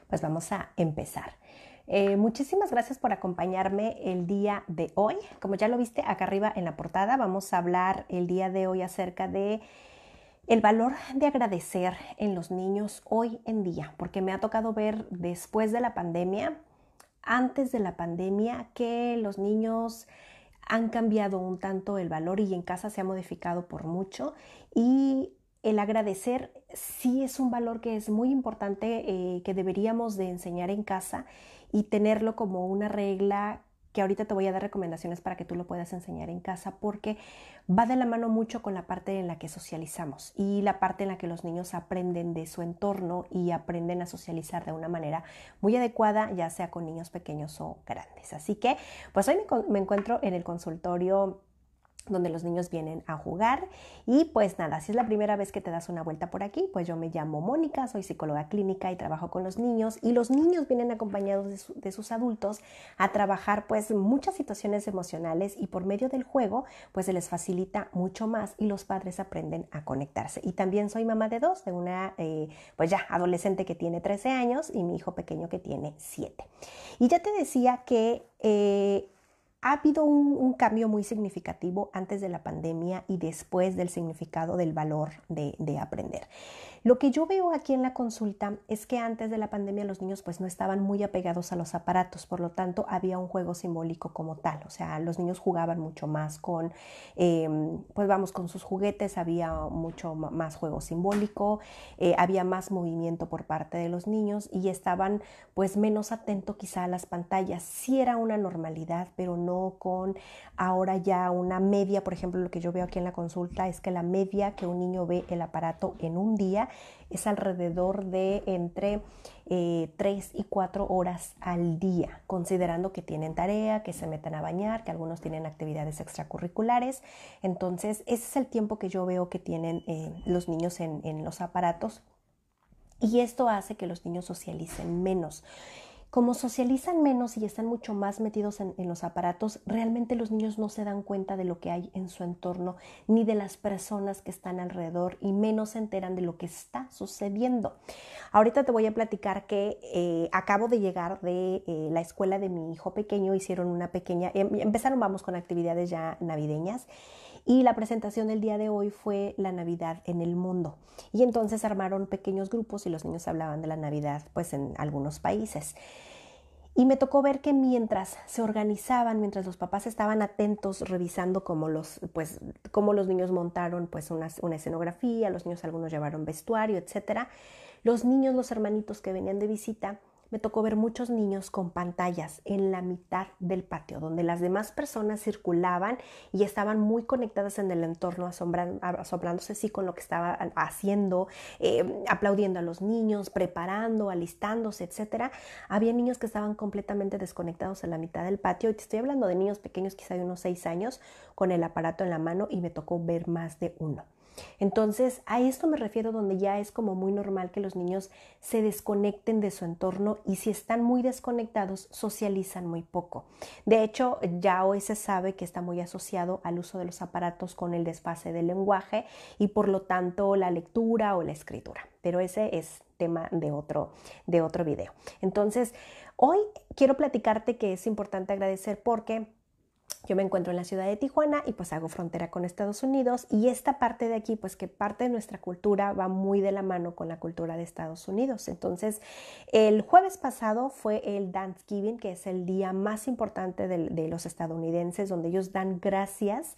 Pues vamos a empezar. Muchísimas gracias por acompañarme el día de hoy. Como ya lo viste acá arriba en la portada, vamos a hablar el día de hoy acerca de el valor de agradecer en los niños hoy en día, porque me ha tocado ver después de la pandemia, antes de la pandemia, que los niños han cambiado un tanto el valor y en casa se ha modificado por mucho, y el agradecer sí es un valor que es muy importante, que deberíamos de enseñar en casa y tenerlo como una regla, que ahorita te voy a dar recomendaciones para que tú lo puedas enseñar en casa, porque va de la mano mucho con la parte en la que socializamos y la parte en la que los niños aprenden de su entorno y aprenden a socializar de una manera muy adecuada, ya sea con niños pequeños o grandes. Así que pues hoy me encuentro en el consultorio donde los niños vienen a jugar. Y pues nada, si es la primera vez que te das una vuelta por aquí, pues yo me llamo Mónica, soy psicóloga clínica y trabajo con los niños, y los niños vienen acompañados de sus adultos a trabajar pues muchas situaciones emocionales, y por medio del juego pues se les facilita mucho más y los padres aprenden a conectarse. Y también soy mamá de dos, de una pues ya adolescente que tiene 13 años y mi hijo pequeño que tiene 7. Y ya te decía que ha habido un cambio muy significativo antes de la pandemia y después del significado del valor de aprender. Lo que yo veo aquí en la consulta es que antes de la pandemia los niños pues no estaban muy apegados a los aparatos, por lo tanto había un juego simbólico como tal, o sea, los niños jugaban mucho más con, pues vamos, con sus juguetes, había mucho más juego simbólico, había más movimiento por parte de los niños y estaban pues menos atentos quizá a las pantallas. Sí era una normalidad, pero no con ahora ya una media. Por ejemplo, lo que yo veo aquí en la consulta es que la media que un niño ve el aparato en un día es alrededor de entre 3 y 4 horas al día, considerando que tienen tarea, que se meten a bañar, que algunos tienen actividades extracurriculares. Entonces, ese es el tiempo que yo veo que tienen los niños en los aparatos, y esto hace que los niños socialicen menos. Como socializan menos y están mucho más metidos en los aparatos, realmente los niños no se dan cuenta de lo que hay en su entorno, ni de las personas que están alrededor, y menos se enteran de lo que está sucediendo. Ahorita te voy a platicar que acabo de llegar de la escuela de mi hijo pequeño. Hicieron una pequeña, empezaron, vamos, con actividades ya navideñas, y la presentación del día de hoy fue la Navidad en el mundo. Y entonces armaron pequeños grupos y los niños hablaban de la Navidad pues en algunos países. Y me tocó ver que mientras se organizaban, mientras los papás estaban atentos revisando cómo los niños montaron pues una escenografía, los niños algunos llevaron vestuario, etcétera, los niños, los hermanitos que venían de visita, me tocó ver muchos niños con pantallas en la mitad del patio, donde las demás personas circulaban y estaban muy conectadas en el entorno, asombrándose sí con lo que estaban haciendo, aplaudiendo a los niños, preparando, alistándose, etcétera. Había niños que estaban completamente desconectados en la mitad del patio, y te estoy hablando de niños pequeños, quizá de unos 6 años, con el aparato en la mano, y me tocó ver más de uno. Entonces, a esto me refiero, donde ya es como muy normal que los niños se desconecten de su entorno, y si están muy desconectados, socializan muy poco. De hecho, ya hoy se sabe que está muy asociado al uso de los aparatos con el desfase del lenguaje y por lo tanto la lectura o la escritura. Pero ese es tema de otro video. Entonces, hoy quiero platicarte que es importante agradecer, porque yo me encuentro en la ciudad de Tijuana y pues hago frontera con Estados Unidos, y esta parte de aquí, pues que parte de nuestra cultura va muy de la mano con la cultura de Estados Unidos. Entonces, el jueves pasado fue el Thanksgiving, que es el día más importante de los estadounidenses, donde ellos dan gracias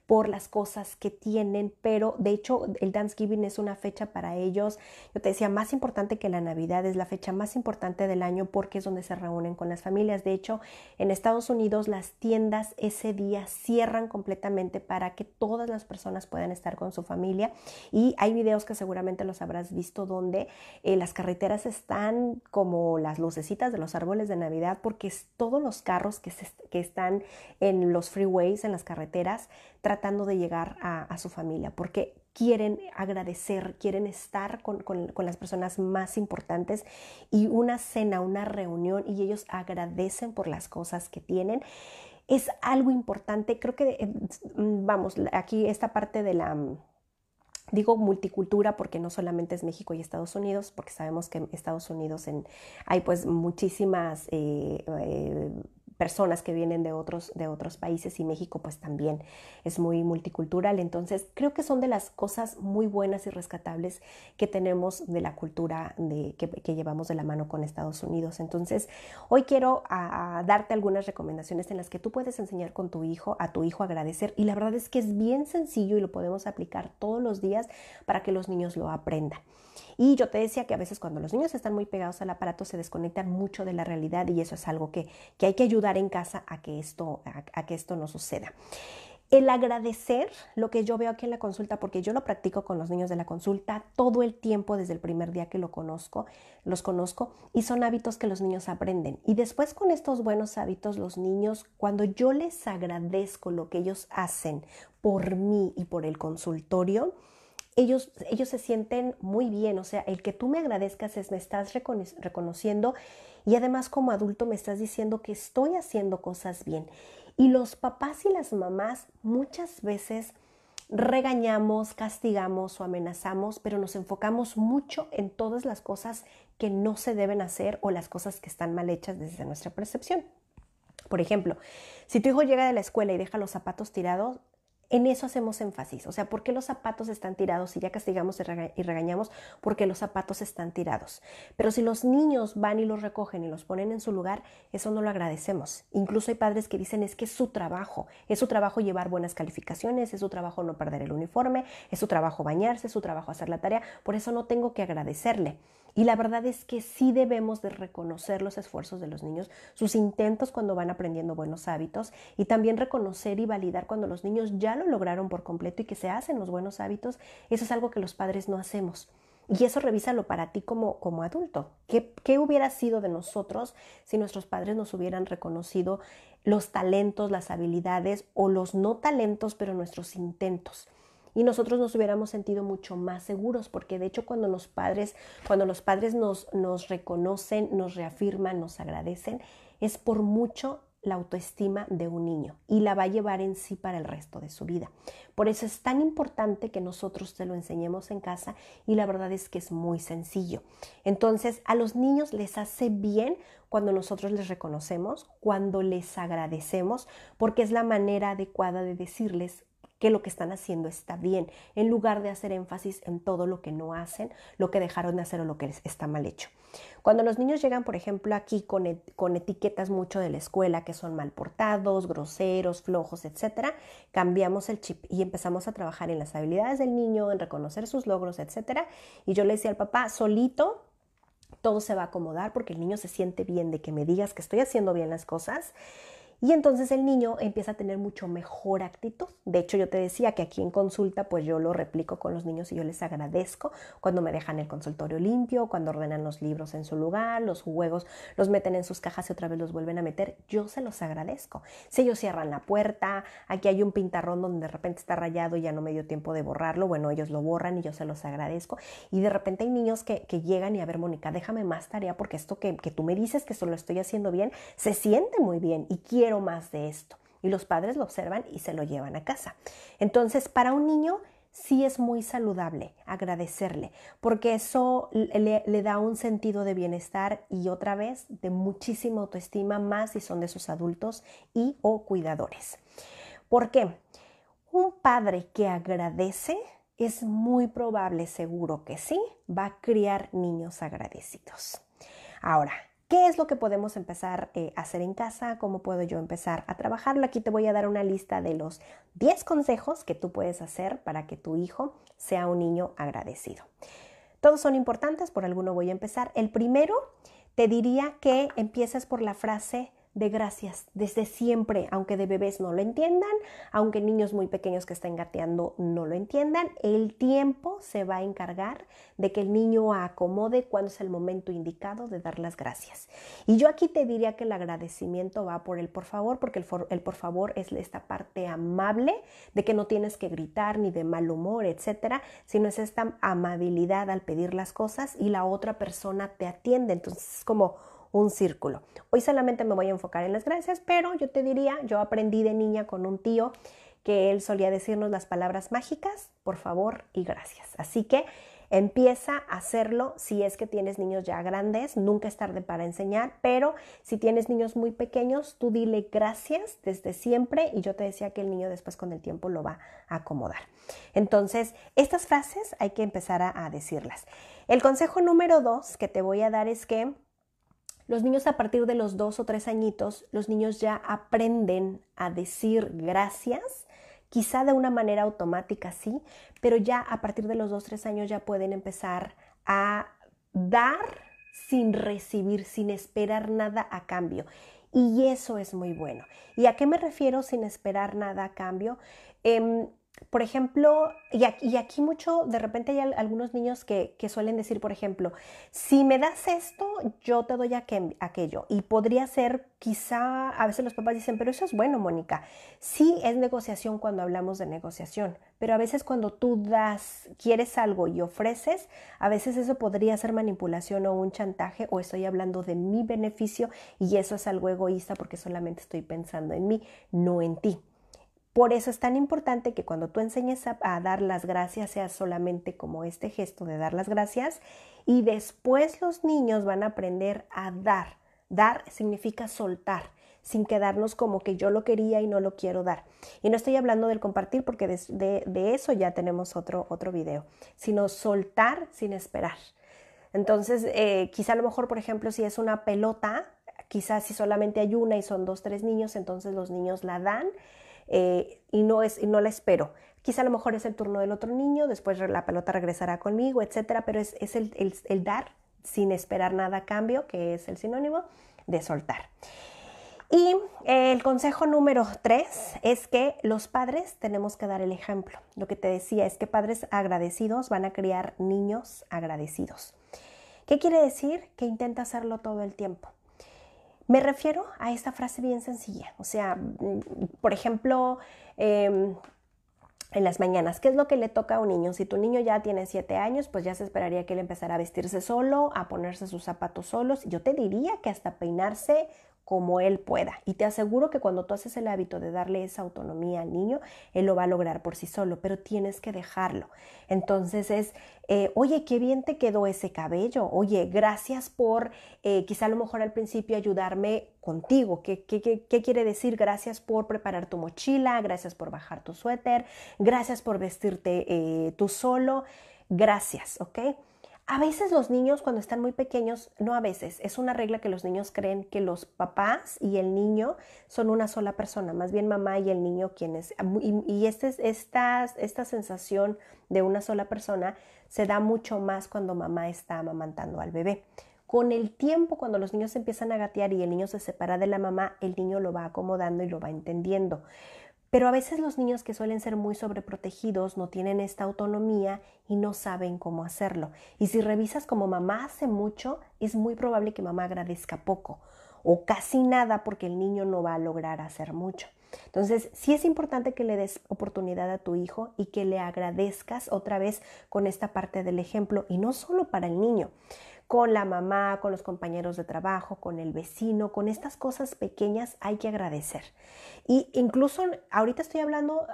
por las cosas que tienen, pero de hecho el Thanksgiving es una fecha para ellos, yo te decía, más importante que la Navidad. Es la fecha más importante del año porque es donde se reúnen con las familias. De hecho, en Estados Unidos las tiendas ese día cierran completamente para que todas las personas puedan estar con su familia, y hay videos que seguramente los habrás visto donde las carreteras están como las lucecitas de los árboles de Navidad, porque es todos los carros que están en los freeways, en las carreteras, tratando de llegar a su familia, porque quieren agradecer, quieren estar con las personas más importantes, y una cena, una reunión, y ellos agradecen por las cosas que tienen. Es algo importante. Creo que, vamos, aquí esta parte Digo multicultura porque no solamente es México y Estados Unidos, porque sabemos que en Estados Unidos hay pues muchísimas personas que vienen de otros países, y México pues también es muy multicultural. Entonces creo que son de las cosas muy buenas y rescatables que tenemos de la cultura que llevamos de la mano con Estados Unidos. Entonces hoy quiero darte algunas recomendaciones en las que tú puedes enseñar con a tu hijo a agradecer, y la verdad es que es bien sencillo y lo podemos aplicar todos los días para que los niños lo aprendan. Y yo te decía que a veces cuando los niños están muy pegados al aparato se desconectan mucho de la realidad, y eso es algo que hay que ayudar en casa a que esto no suceda. El agradecer, lo que yo veo aquí en la consulta, porque yo lo practico con los niños de la consulta todo el tiempo desde el primer día que los conozco, y son hábitos que los niños aprenden. Y después, con estos buenos hábitos, los niños, cuando yo les agradezco lo que ellos hacen por mí y por el consultorio, ellos se sienten muy bien. O sea, el que tú me agradezcas me estás reconociendo, y además como adulto me estás diciendo que estoy haciendo cosas bien. Y los papás y las mamás muchas veces regañamos, castigamos o amenazamos, pero nos enfocamos mucho en todas las cosas que no se deben hacer o las cosas que están mal hechas desde nuestra percepción. Por ejemplo, si tu hijo llega de la escuela y deja los zapatos tirados, en eso hacemos énfasis. O sea, ¿por qué los zapatos están tirados? Si ya castigamos y regañamos, porque los zapatos están tirados. Pero si los niños van y los recogen y los ponen en su lugar, eso no lo agradecemos. Incluso hay padres que dicen, es que es su trabajo llevar buenas calificaciones, es su trabajo no perder el uniforme, es su trabajo bañarse, es su trabajo hacer la tarea, por eso no tengo que agradecerle. Y la verdad es que sí debemos de reconocer los esfuerzos de los niños, sus intentos cuando van aprendiendo buenos hábitos, y también reconocer y validar cuando los niños ya lo lograron por completo y que se hacen los buenos hábitos. Eso es algo que los padres no hacemos. Y eso revísalo para ti como adulto. ¿Qué hubiera sido de nosotros si nuestros padres nos hubieran reconocido los talentos, las habilidades, o los no talentos, pero nuestros intentos? Y nosotros nos hubiéramos sentido mucho más seguros, porque de hecho cuando los padres nos reconocen, nos reafirman, nos agradecen, es por mucho la autoestima de un niño, y la va a llevar en sí para el resto de su vida. Por eso es tan importante que nosotros te lo enseñemos en casa, y la verdad es que es muy sencillo. Entonces, a los niños les hace bien cuando nosotros les reconocemos, cuando les agradecemos, porque es la manera adecuada de decirles que lo que están haciendo está bien, en lugar de hacer énfasis en todo lo que no hacen, lo que dejaron de hacer o lo que está mal hecho. Cuando los niños llegan, por ejemplo, aquí con etiquetas mucho de la escuela, que son mal portados, groseros, flojos, etcétera, cambiamos el chip y empezamos a trabajar en las habilidades del niño, en reconocer sus logros, etcétera. Y yo le decía al papá, solito todo se va a acomodar, porque el niño se siente bien de que me digas que estoy haciendo bien las cosas. Y entonces el niño empieza a tener mucho mejor actitud. De hecho, yo te decía que aquí en consulta, pues yo lo replico con los niños y yo les agradezco cuando me dejan el consultorio limpio, cuando ordenan los libros en su lugar, los juegos los meten en sus cajas y otra vez los vuelven a meter. Yo se los agradezco. Si ellos cierran la puerta, aquí hay un pintarrón donde de repente está rayado y ya no me dio tiempo de borrarlo, bueno, ellos lo borran y yo se los agradezco. Y de repente hay niños que llegan y, a ver, Mónica, déjame más tarea, porque esto que tú me dices que solo estoy haciendo bien, se siente muy bien y quiero más de esto. Y los padres lo observan y se lo llevan a casa. Entonces, para un niño sí es muy saludable agradecerle, porque eso le da un sentido de bienestar y, otra vez, de muchísima autoestima, más si son de sus adultos y o cuidadores. ¿Por qué? Un padre que agradece es muy probable, seguro que sí, va a criar niños agradecidos. Ahora, ¿qué es lo que podemos empezar a hacer en casa? ¿Cómo puedo yo empezar a trabajarlo? Aquí te voy a dar una lista de los 10 consejos que tú puedes hacer para que tu hijo sea un niño agradecido. Todos son importantes, por alguno voy a empezar. El primero, te diría que empieces por la frase de gracias, desde siempre, aunque de bebés no lo entiendan, aunque niños muy pequeños que estén gateando no lo entiendan, el tiempo se va a encargar de que el niño acomode cuándo es el momento indicado de dar las gracias. Y yo aquí te diría que el agradecimiento va por el por favor, porque el por favor es esta parte amable de que no tienes que gritar ni de mal humor, etcétera, sino es esta amabilidad al pedir las cosas y la otra persona te atiende. Entonces es como un círculo. Hoy solamente me voy a enfocar en las gracias, pero yo te diría, yo aprendí de niña con un tío que él solía decirnos las palabras mágicas, por favor y gracias. Así que empieza a hacerlo si es que tienes niños ya grandes, nunca es tarde para enseñar, pero si tienes niños muy pequeños, tú dile gracias desde siempre y yo te decía que el niño después con el tiempo lo va a acomodar. Entonces, estas frases hay que empezar a decirlas. El consejo número 2 que te voy a dar es que los niños a partir de los 2 o 3 añitos, los niños ya aprenden a decir gracias. Quizá de una manera automática, sí, pero ya a partir de los 2, 3 años ya pueden empezar a dar sin recibir, sin esperar nada a cambio. Y eso es muy bueno. ¿Y a qué me refiero sin esperar nada a cambio? Por ejemplo, y aquí mucho, de repente hay algunos niños que suelen decir, por ejemplo, si me das esto, yo te doy aquello. Y podría ser, quizá, a veces los papás dicen, pero eso es bueno, Mónica. Sí, es negociación cuando hablamos de negociación, pero a veces cuando tú quieres algo y ofreces, a veces eso podría ser manipulación o un chantaje, o estoy hablando de mi beneficio y eso es algo egoísta porque solamente estoy pensando en mí, no en ti. Por eso es tan importante que cuando tú enseñes a dar las gracias sea solamente como este gesto de dar las gracias y después los niños van a aprender a dar. Dar significa soltar, sin quedarnos como que yo lo quería y no lo quiero dar. Y no estoy hablando del compartir porque de eso ya tenemos otro video, sino soltar sin esperar. Entonces, quizá a lo mejor, por ejemplo, si es una pelota, quizás si solamente hay una y son 2, 3 niños, entonces los niños la dan. Y no la espero. Quizá a lo mejor es el turno del otro niño, después la pelota regresará conmigo, etcétera, pero es el dar sin esperar nada a cambio, que es el sinónimo de soltar. Y el consejo número 3 es que los padres tenemos que dar el ejemplo. Lo que te decía es que padres agradecidos van a criar niños agradecidos. ¿Qué quiere decir? Que intenta hacerlo todo el tiempo. Me refiero a esta frase bien sencilla, o sea, por ejemplo, en las mañanas, ¿qué es lo que le toca a un niño? Si tu niño ya tiene 7 años, pues ya se esperaría que él empezara a vestirse solo, a ponerse sus zapatos solos. Yo te diría que hasta peinarse como él pueda. Y te aseguro que cuando tú haces el hábito de darle esa autonomía al niño, él lo va a lograr por sí solo, pero tienes que dejarlo. Entonces oye, qué bien te quedó ese cabello. Oye, gracias por quizá a lo mejor al principio ayudarme contigo. ¿Qué quiere decir? Gracias por preparar tu mochila, gracias por bajar tu suéter, gracias por vestirte tú solo. Gracias, ¿ok? A veces los niños cuando están muy pequeños, no a veces, es una regla que los niños creen que los papás y el niño son una sola persona, más bien mamá y el niño quienes, y esta sensación de una sola persona se da mucho más cuando mamá está amamantando al bebé. Con el tiempo, cuando los niños empiezan a gatear y el niño se separa de la mamá, el niño lo va acomodando y lo va entendiendo. Pero a veces los niños que suelen ser muy sobreprotegidos no tienen esta autonomía y no saben cómo hacerlo. Y si revisas como mamá hace mucho, es muy probable que mamá agradezca poco o casi nada porque el niño no va a lograr hacer mucho. Entonces, sí es importante que le des oportunidad a tu hijo y que le agradezcas otra vez con esta parte del ejemplo y no solo para el niño. Con la mamá, con los compañeros de trabajo, con el vecino, con estas cosas pequeñas hay que agradecer. Y incluso ahorita estoy hablando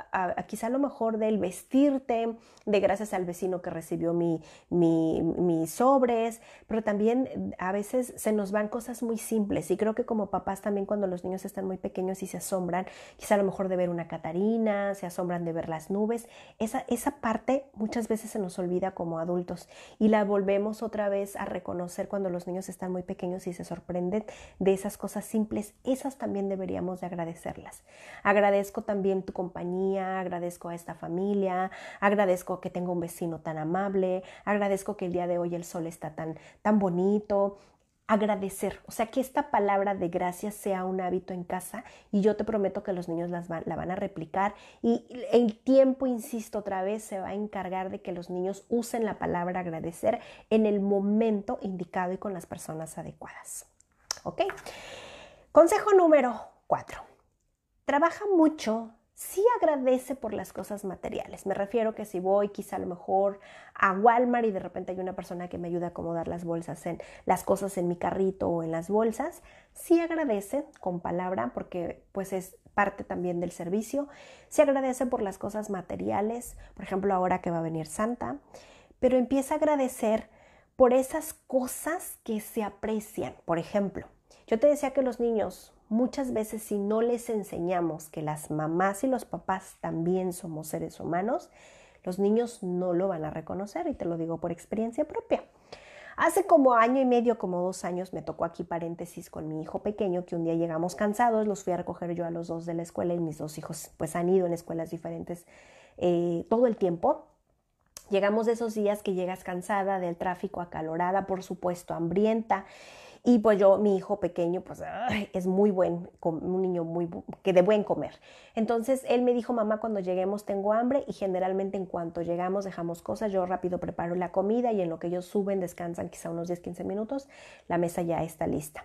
quizá a lo mejor del vestirte, de gracias al vecino que recibió mis sobres, pero también a veces se nos van cosas muy simples y creo que como papás también cuando los niños están muy pequeños y se asombran, quizá a lo mejor de ver una catarina, se asombran de ver las nubes, esa parte muchas veces se nos olvida como adultos y la volvemos otra vez a reconocer cuando los niños están muy pequeños y se sorprenden de esas cosas simples, esas también deberíamos de agradecerlas. Agradezco también tu compañía, agradezco a esta familia, agradezco que tengo un vecino tan amable, agradezco que el día de hoy el sol está tan bonito. Agradecer, o sea que esta palabra de gracias sea un hábito en casa y yo te prometo que los niños la van a replicar y el tiempo, insisto otra vez, se va a encargar de que los niños usen la palabra agradecer en el momento indicado y con las personas adecuadas. ¿Ok? Consejo número 4. Trabaja mucho, sí agradece por las cosas materiales. Me refiero que si voy quizá a lo mejor a Walmart y de repente hay una persona que me ayuda a acomodar las cosas en mi carrito o en las bolsas, sí agradece con palabra porque pues parte también del servicio. Se agradece por las cosas materiales, por ejemplo, ahora que va a venir Santa, pero empieza a agradecer por esas cosas que se aprecian. Por ejemplo, yo te decía que los niños muchas veces, si no les enseñamos que las mamás y los papás también somos seres humanos, los niños no lo van a reconocer, y te lo digo por experiencia propia. Hace como año y medio, como 2 años, me tocó aquí paréntesis con mi hijo pequeño, que un día llegamos cansados, los fui a recoger yo a los 2 de la escuela y mis 2 hijos pues han ido en escuelas diferentes todo el tiempo. Llegamos de esos días que llegas cansada del tráfico, acalorada, por supuesto, hambrienta. Y pues mi hijo pequeño, pues es muy buen, un niño que de buen comer. Entonces él me dijo, mamá, cuando lleguemos tengo hambre, y generalmente en cuanto llegamos dejamos cosas, yo rápido preparo la comida y en lo que ellos suben, descansan quizá unos 10-15 minutos, la mesa ya está lista.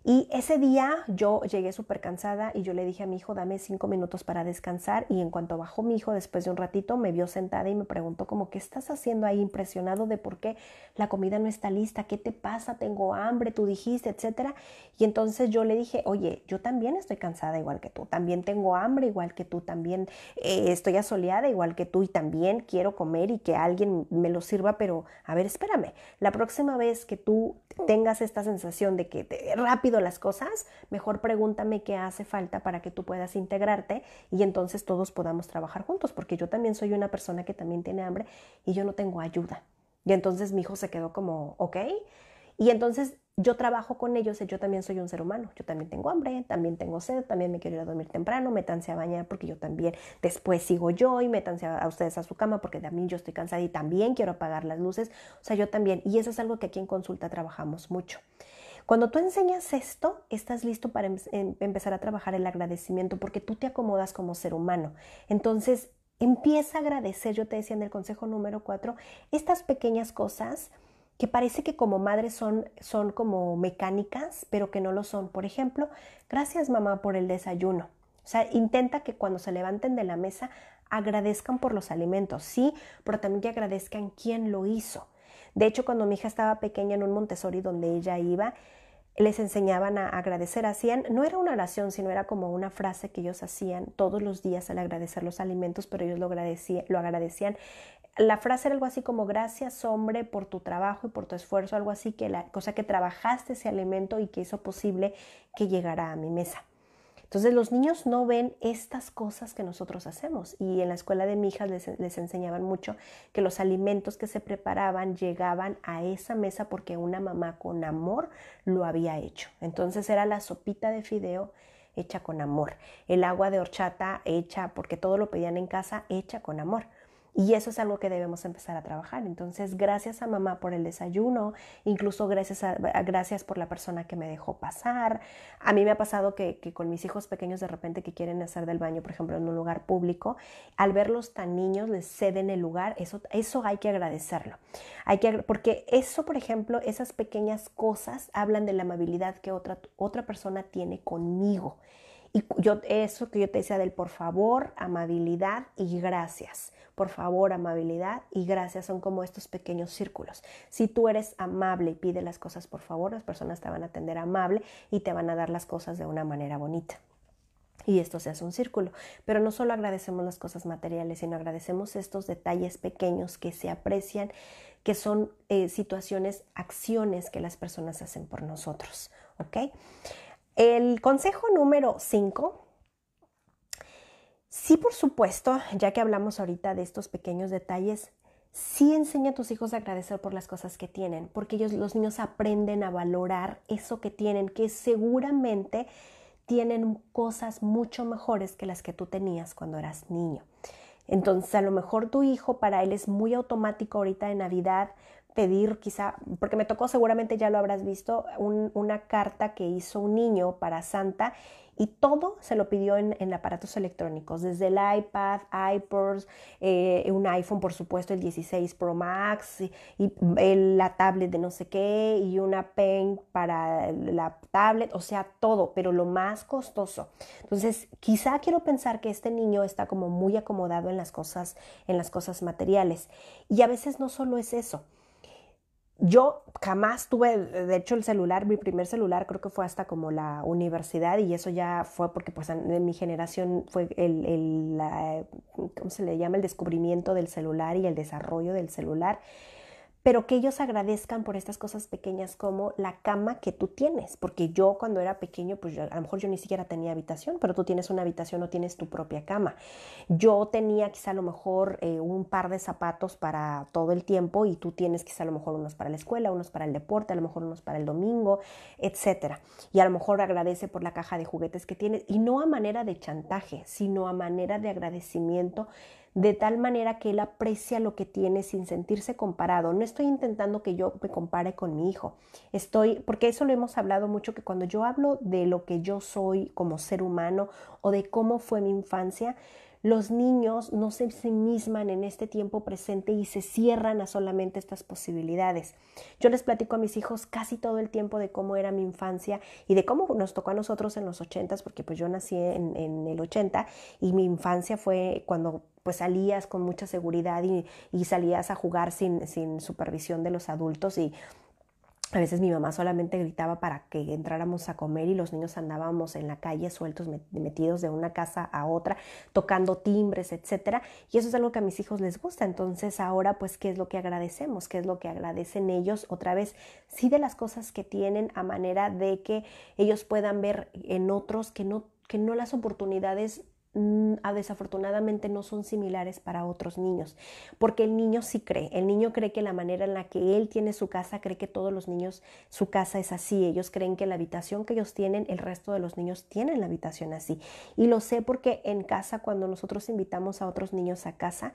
Y ese día yo llegué súper cansada y yo le dije a mi hijo, dame 5 minutos para descansar, y en cuanto bajó mi hijo después de un ratito me vio sentada y me preguntó como, ¿qué estás haciendo ahí? Impresionado de por qué la comida no está lista, ¿qué te pasa? Tengo hambre, tú dijiste, etcétera. Y entonces yo le dije, oye, yo también estoy cansada igual que tú, también tengo hambre igual que tú, también estoy asoleada igual que tú, y también quiero comer y que alguien me lo sirva, pero a ver, espérame, la próxima vez que tú tengas esta sensación de que rápido las cosas, mejor pregúntame qué hace falta para que tú puedas integrarte y entonces todos podamos trabajar juntos, porque yo también soy una persona que también tiene hambre y yo no tengo ayuda. Y entonces mi hijo se quedó como, ok. Y entonces yo trabajo con ellos, y yo también soy un ser humano, yo también tengo hambre, también tengo sed, también me quiero ir a dormir temprano, métanse a bañar porque yo también después sigo yo, y métanse a ustedes a su cama porque también yo estoy cansada y también quiero apagar las luces, o sea, yo también. Y eso es algo que aquí en consulta trabajamos mucho. Cuando tú enseñas esto, estás listo para empezar a trabajar el agradecimiento, porque tú te acomodas como ser humano. Entonces, empieza a agradecer. Yo te decía en el consejo número 4, estas pequeñas cosas que parece que como madres son como mecánicas, pero que no lo son. Por ejemplo, gracias mamá por el desayuno. O sea, intenta que cuando se levanten de la mesa agradezcan por los alimentos, sí, pero también que agradezcan quién lo hizo. De hecho, cuando mi hija estaba pequeña en un Montessori donde ella iba, les enseñaban a agradecer, no era una oración, sino era como una frase que ellos hacían todos los días al agradecer los alimentos, pero ellos lo agradecían. La frase era algo así como, gracias hombre por tu trabajo y por tu esfuerzo, algo así, que la cosa que trabajaste ese alimento y que hizo posible que llegara a mi mesa. Entonces los niños no ven estas cosas que nosotros hacemos, y en la escuela de mi hija les enseñaban mucho que los alimentos que se preparaban llegaban a esa mesa porque una mamá con amor lo había hecho. Entonces era la sopita de fideo hecha con amor, el agua de horchata hecha, porque todo lo pedían en casa, hecha con amor. Y eso es algo que debemos empezar a trabajar. Entonces, gracias a mamá por el desayuno, incluso gracias por la persona que me dejó pasar. A mí me ha pasado que con mis hijos pequeños de repente que quieren hacer del baño, por ejemplo, en un lugar público, al verlos tan niños les ceden el lugar. Eso hay que agradecerlo. Porque eso, por ejemplo, esas pequeñas cosas hablan de la amabilidad que otra persona tiene conmigo. Y eso que yo te decía del por favor, amabilidad y gracias. Por favor, amabilidad y gracias son como estos pequeños círculos. Si tú eres amable y pides las cosas por favor, las personas te van a atender amable y te van a dar las cosas de una manera bonita. Y esto se hace un círculo. Pero no solo agradecemos las cosas materiales, sino agradecemos estos detalles pequeños que se aprecian, que son situaciones, acciones que las personas hacen por nosotros. ¿Ok? El consejo número 5, sí, por supuesto, ya que hablamos ahorita de estos pequeños detalles, sí enseña a tus hijos a agradecer por las cosas que tienen, porque los niños aprenden a valorar eso que tienen, que seguramente tienen cosas mucho mejores que las que tú tenías cuando eras niño. Entonces, a lo mejor tu hijo, para él es muy automático ahorita de Navidad pedir, quizá, porque me tocó, seguramente ya lo habrás visto, una carta que hizo un niño para Santa, y todo se lo pidió en aparatos electrónicos, desde el iPad, iPods, un iPhone, por supuesto, el 16 Pro Max, y la tablet de no sé qué, y una pen para la tablet, o sea, todo, pero lo más costoso. Entonces, quizá quiero pensar que este niño está como muy acomodado en las cosas materiales. Y a veces no solo es eso. Yo jamás tuve, de hecho el celular, mi primer celular creo que fue hasta como la universidad y eso ya fue porque pues en mi generación fue ¿cómo se le llama? El descubrimiento del celular y el desarrollo del celular, pero que ellos agradezcan por estas cosas pequeñas como la cama que tú tienes, porque yo cuando era pequeño, pues a lo mejor yo ni siquiera tenía habitación, pero tú tienes una habitación o tienes tu propia cama. Yo tenía quizá a lo mejor un par de zapatos para todo el tiempo y tú tienes quizá a lo mejor unos para la escuela, unos para el deporte, a lo mejor unos para el domingo, etcétera. Y a lo mejor agradece por la caja de juguetes que tienes y no a manera de chantaje, sino a manera de agradecimiento, de tal manera que él aprecia lo que tiene sin sentirse comparado. No estoy intentando que yo me compare con mi hijo, porque eso lo hemos hablado mucho, que cuando yo hablo de lo que yo soy como ser humano o de cómo fue mi infancia, los niños no se ensimisman en este tiempo presente y se cierran a solamente estas posibilidades. Yo les platico a mis hijos casi todo el tiempo de cómo era mi infancia y de cómo nos tocó a nosotros en los 80s, porque pues yo nací en el 80 y mi infancia fue cuando pues salías con mucha seguridad y salías a jugar sin supervisión de los adultos y a veces mi mamá solamente gritaba para que entráramos a comer y los niños andábamos en la calle sueltos, metidos de una casa a otra, tocando timbres, etcétera. Y eso es algo que a mis hijos les gusta. Entonces ahora, pues, ¿qué es lo que agradecemos? ¿Qué es lo que agradecen ellos? Otra vez, sí, de las cosas que tienen, a manera de que ellos puedan ver en otros que no las oportunidades desafortunadamente no son similares para otros niños, porque el niño sí cree, el niño cree que la manera en la que él tiene su casa, cree que todos los niños su casa es así, ellos creen que la habitación que ellos tienen, el resto de los niños tienen la habitación así, y lo sé porque en casa cuando nosotros invitamos a otros niños a casa,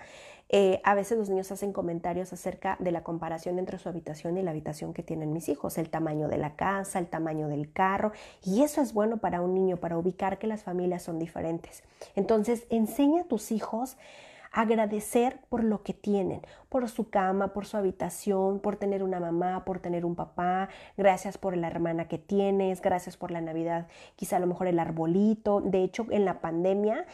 a veces los niños hacen comentarios acerca de la comparación entre su habitación y la habitación que tienen mis hijos, el tamaño de la casa, el tamaño del carro, y eso es bueno para un niño, para ubicar que las familias son diferentes. Entonces, enseña a tus hijos a agradecer por lo que tienen, por su cama, por su habitación, por tener una mamá, por tener un papá, gracias por la hermana que tienes, gracias por la Navidad, quizá a lo mejor el arbolito. De hecho, en la pandemia,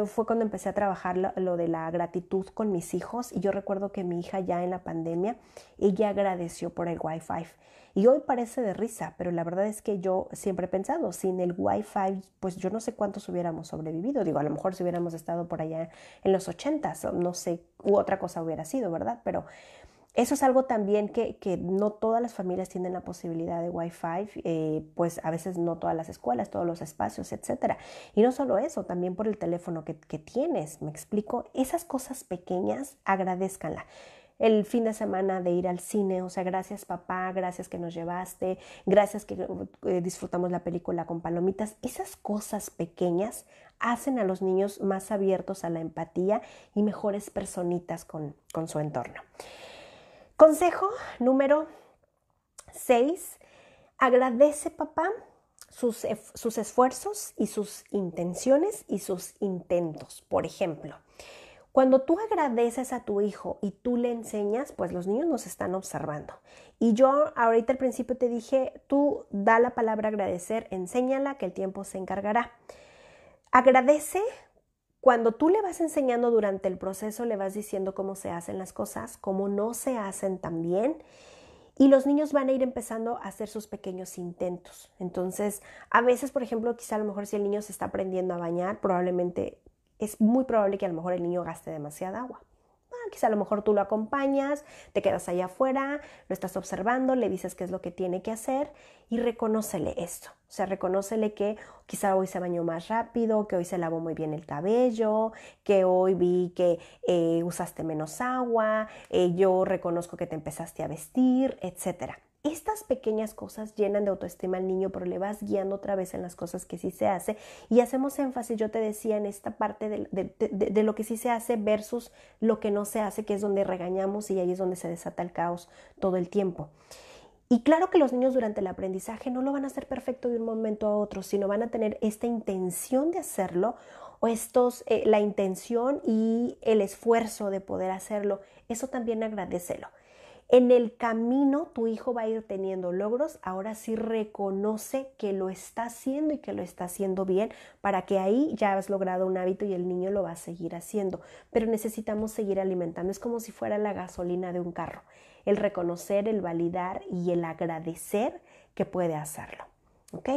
fue cuando empecé a trabajar lo de la gratitud con mis hijos y yo recuerdo que mi hija ya en la pandemia, ella agradeció por el Wi-Fi. Y hoy parece de risa, pero la verdad es que yo siempre he pensado, sin el Wi-Fi, pues yo no sé cuántos hubiéramos sobrevivido. Digo, a lo mejor si hubiéramos estado por allá en los 80s, no sé, u otra cosa hubiera sido, ¿verdad? Pero eso es algo también que no todas las familias tienen la posibilidad de Wi-Fi, pues a veces no todas las escuelas, todos los espacios, etcétera. Y no solo eso, también por el teléfono que tienes, ¿me explico? Esas cosas pequeñas, agradézcanla. El fin de semana de ir al cine, o sea, gracias papá, gracias que nos llevaste, gracias que disfrutamos la película con palomitas. Esas cosas pequeñas hacen a los niños más abiertos a la empatía y mejores personitas con su entorno. Consejo número 6. Agradece, papá, sus esfuerzos y sus intenciones y sus intentos. Por ejemplo, cuando tú agradeces a tu hijo y tú le enseñas, pues los niños nos están observando. Y yo ahorita al principio te dije, tú da la palabra agradecer, enséñala que el tiempo se encargará. Agradece. Cuando tú le vas enseñando durante el proceso, le vas diciendo cómo se hacen las cosas, cómo no se hacen tan bien, y los niños van a ir empezando a hacer sus pequeños intentos. Entonces, a veces, por ejemplo, quizá a lo mejor si el niño se está aprendiendo a bañar, probablemente es muy probable que a lo mejor el niño gaste demasiada agua. Quizá a lo mejor tú lo acompañas, te quedas allá afuera, lo estás observando, le dices qué es lo que tiene que hacer y reconócele esto. O sea, reconócele que quizá hoy se bañó más rápido, que hoy se lavó muy bien el cabello, que hoy vi que usaste menos agua, yo reconozco que te empezaste a vestir, etcétera. Estas pequeñas cosas llenan de autoestima al niño, pero le vas guiando otra vez en las cosas que sí se hace y hacemos énfasis, yo te decía, en esta parte de lo que sí se hace versus lo que no se hace, que es donde regañamos y ahí es donde se desata el caos todo el tiempo. Y claro que los niños durante el aprendizaje no lo van a hacer perfecto de un momento a otro, sino van a tener esta intención de hacerlo o la intención y el esfuerzo de poder hacerlo. Eso también agradécelo. En el camino tu hijo va a ir teniendo logros, ahora sí reconoce que lo está haciendo y que lo está haciendo bien, para que ahí ya has logrado un hábito y el niño lo va a seguir haciendo. Pero necesitamos seguir alimentando, es como si fuera la gasolina de un carro, el reconocer, el validar y el agradecer que puede hacerlo. ¿Ok?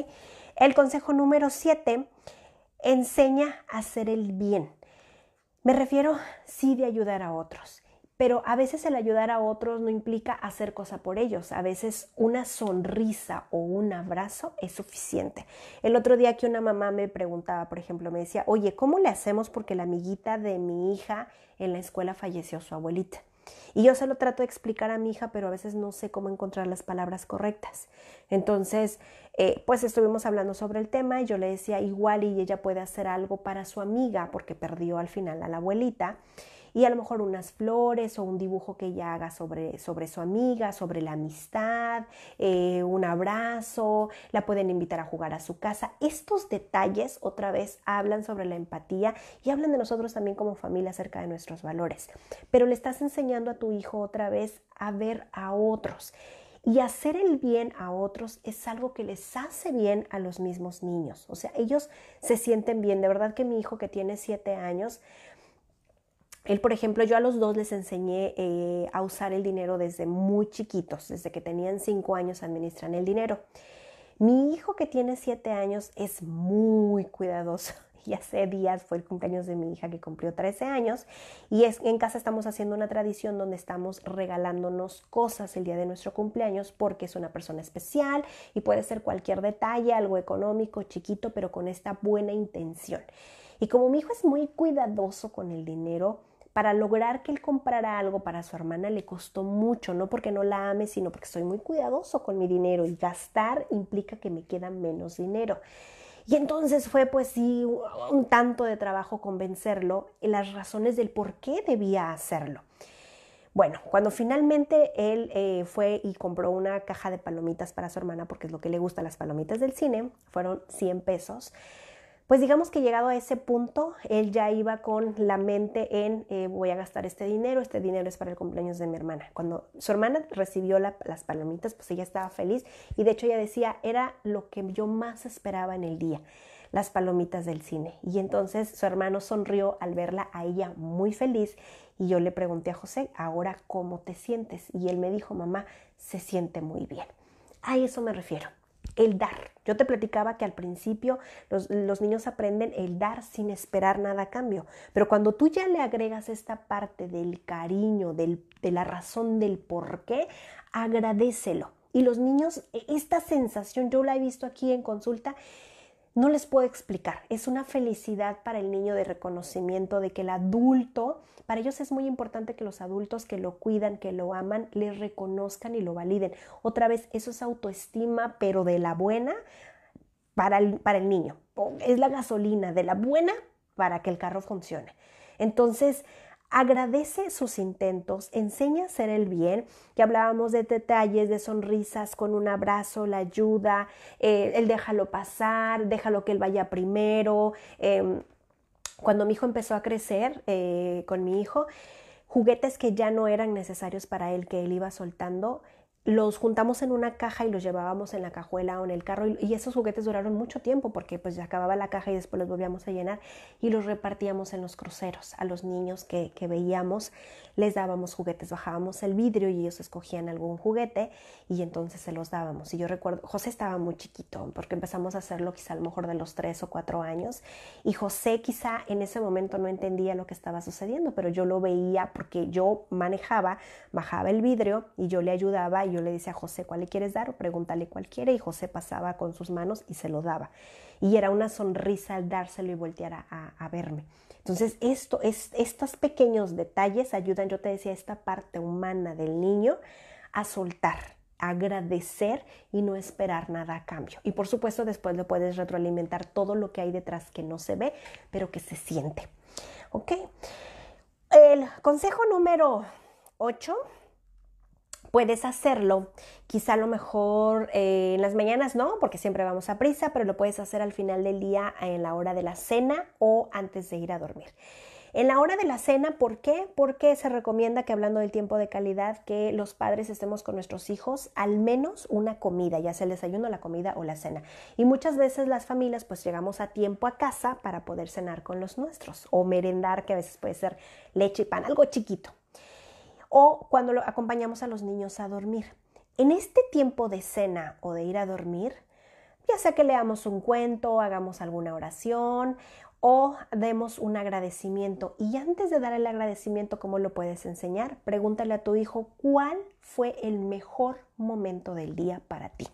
El consejo número 7, enseña a hacer el bien. Me refiero, sí, de ayudar a otros, pero a veces el ayudar a otros no implica hacer cosa por ellos. A veces una sonrisa o un abrazo es suficiente. El otro día que una mamá me preguntaba, por ejemplo, me decía, oye, ¿cómo le hacemos porque la amiguita de mi hija en la escuela falleció su abuelita? Y yo se lo trato de explicar a mi hija, pero a veces no sé cómo encontrar las palabras correctas. Entonces, pues estuvimos hablando sobre el tema y yo le decía igual y ella puede hacer algo para su amiga porque perdió al final a la abuelita. Y a lo mejor unas flores o un dibujo que ella haga sobre su amiga, sobre la amistad, un abrazo, la pueden invitar a jugar a su casa. Estos detalles otra vez hablan sobre la empatía y hablan de nosotros también como familia acerca de nuestros valores. Pero le estás enseñando a tu hijo otra vez a ver a otros. Y hacer el bien a otros es algo que les hace bien a los mismos niños. O sea, ellos se sienten bien. De verdad que mi hijo que tiene 7 años, él, por ejemplo, yo a los 2 les enseñé a usar el dinero desde muy chiquitos, desde que tenían 5 años administran el dinero. Mi hijo que tiene 7 años es muy cuidadoso. Y hace días fue el cumpleaños de mi hija que cumplió 13 años y en casa estamos haciendo una tradición donde estamos regalándonos cosas el día de nuestro cumpleaños porque es una persona especial y puede ser cualquier detalle, algo económico, chiquito, pero con esta buena intención. Y como mi hijo es muy cuidadoso con el dinero, para lograr que él comprara algo para su hermana le costó mucho, no porque no la ame, sino porque soy muy cuidadoso con mi dinero y gastar implica que me queda menos dinero. Y entonces fue pues sí un tanto de trabajo convencerlo en las razones del por qué debía hacerlo. Bueno, cuando finalmente él fue y compró una caja de palomitas para su hermana, porque es lo que le gusta, las palomitas del cine, fueron 100 pesos. Pues digamos que llegado a ese punto, él ya iba con la mente en voy a gastar este dinero es para el cumpleaños de mi hermana. Cuando su hermana recibió las palomitas, pues ella estaba feliz y de hecho ella decía, era lo que yo más esperaba en el día, las palomitas del cine. Y entonces su hermano sonrió al verla a ella muy feliz y yo le pregunté a José, ¿ahora cómo te sientes? Y él me dijo, mamá, se siente muy bien. A eso me refiero. El dar. Yo te platicaba que al principio los niños aprenden el dar sin esperar nada a cambio, pero cuando tú ya le agregas esta parte del cariño, de la razón del por qué, agradécelo. Y los niños, esta sensación, yo la he visto aquí en consulta, no les puedo explicar, es una felicidad para el niño de reconocimiento de que el adulto, para ellos es muy importante que los adultos que lo cuidan, que lo aman, le reconozcan y lo validen. Otra vez, eso es autoestima, pero de la buena para el niño. Es la gasolina de la buena para que el carro funcione. Entonces, agradece sus intentos, enseña a hacer el bien, que hablábamos de detalles, de sonrisas con un abrazo, la ayuda, el déjalo pasar, déjalo que él vaya primero. Cuando mi hijo empezó a crecer con mi hijo, juguetes que ya no eran necesarios para él, que él iba soltando, los juntamos en una caja y los llevábamos en la cajuela o en el carro y esos juguetes duraron mucho tiempo porque pues ya acababa la caja y después los volvíamos a llenar y los repartíamos en los cruceros. A los niños que veíamos les dábamos juguetes, bajábamos el vidrio y ellos escogían algún juguete y entonces se los dábamos. Y yo recuerdo, José estaba muy chiquito porque empezamos a hacerlo quizá a lo mejor de los 3 o 4 años y José quizá en ese momento no entendía lo que estaba sucediendo, pero yo lo veía porque yo manejaba, bajaba el vidrio y yo le ayudaba y yo le decía a José, ¿cuál le quieres dar? O pregúntale cuál quiere y José pasaba con sus manos y se lo daba. Y era una sonrisa al dárselo y voltear a verme. Entonces, estos pequeños detalles ayudan, yo te decía, esta parte humana del niño a soltar, a agradecer y no esperar nada a cambio. Y por supuesto, después le puedes retroalimentar todo lo que hay detrás que no se ve, pero que se siente. ¿Ok? El consejo número 8. Puedes hacerlo, quizá a lo mejor en las mañanas no, porque siempre vamos a prisa, pero lo puedes hacer al final del día en la hora de la cena o antes de ir a dormir. En la hora de la cena, ¿por qué? Porque se recomienda que, hablando del tiempo de calidad, que los padres estemos con nuestros hijos al menos una comida, ya sea el desayuno, la comida o la cena. Y muchas veces las familias pues llegamos a tiempo a casa para poder cenar con los nuestros o merendar, que a veces puede ser leche y pan, algo chiquito. O cuando acompañamos a los niños a dormir. En este tiempo de cena o de ir a dormir, ya sea que leamos un cuento, hagamos alguna oración o demos un agradecimiento. Y antes de dar el agradecimiento, ¿cómo lo puedes enseñar? Pregúntale a tu hijo cuál fue el mejor momento del día para ti.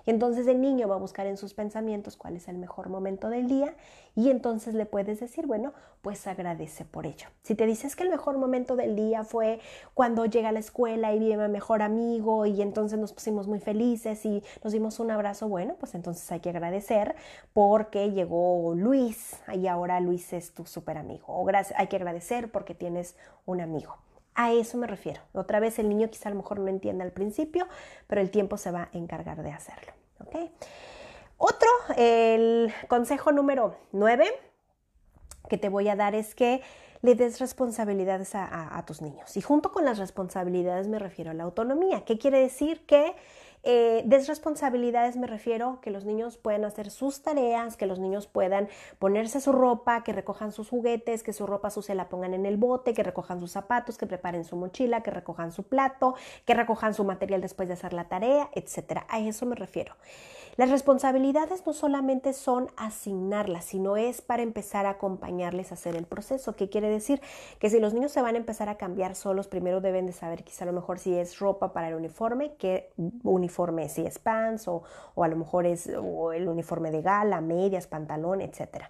Y entonces el niño va a buscar en sus pensamientos cuál es el mejor momento del día y entonces le puedes decir, bueno, pues agradece por ello. Si te dices que el mejor momento del día fue cuando llega a la escuela y vi a mi mejor amigo y entonces nos pusimos muy felices y nos dimos un abrazo, bueno, pues entonces hay que agradecer porque llegó Luis y ahora Luis es tu súper amigo. O hay que agradecer porque tienes un amigo. A eso me refiero. Otra vez el niño quizá a lo mejor no entienda al principio, pero el tiempo se va a encargar de hacerlo. ¿Okay? Otro, el consejo número 9 que te voy a dar es que le des responsabilidades a tus niños. Y junto con las responsabilidades me refiero a la autonomía. ¿Qué quiere decir? Que des responsabilidades, me refiero que los niños puedan hacer sus tareas, que los niños puedan ponerse su ropa, que recojan sus juguetes, que su ropa sucia la pongan en el bote, que recojan sus zapatos, que preparen su mochila, que recojan su plato, que recojan su material después de hacer la tarea, etc. A eso me refiero. Las responsabilidades no solamente son asignarlas, sino es para empezar a acompañarles a hacer el proceso. ¿Qué quiere decir? Que si los niños se van a empezar a cambiar solos, primero deben de saber quizá a lo mejor si es ropa para el uniforme, qué uniforme, si es pants o a lo mejor es el uniforme de gala, medias, pantalón, etc.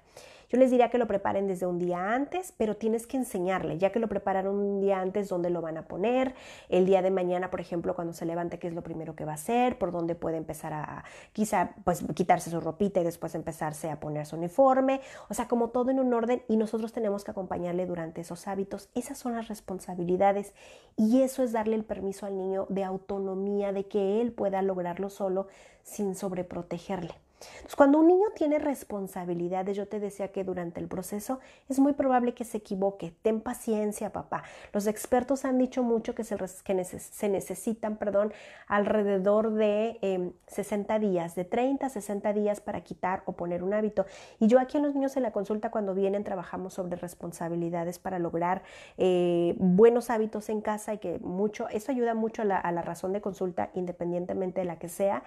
Yo les diría que lo preparen desde un día antes, pero tienes que enseñarle, ya que lo prepararon un día antes, dónde lo van a poner, el día de mañana, por ejemplo, cuando se levante, qué es lo primero que va a hacer, por dónde puede empezar a quizá pues quitarse su ropita y después empezarse a poner su uniforme, o sea, como todo en un orden y nosotros tenemos que acompañarle durante esos hábitos. Esas son las responsabilidades y eso es darle el permiso al niño de autonomía, de que él pueda lograrlo solo sin sobreprotegerle. Entonces, cuando un niño tiene responsabilidades, yo te decía que durante el proceso es muy probable que se equivoque. Ten paciencia, papá. Los expertos han dicho mucho que se necesitan alrededor de 60 días, de 30 a 60 días para quitar o poner un hábito. Y yo aquí a los niños en la consulta cuando vienen trabajamos sobre responsabilidades para lograr buenos hábitos en casa y que eso ayuda mucho a la razón de consulta independientemente de la que sea.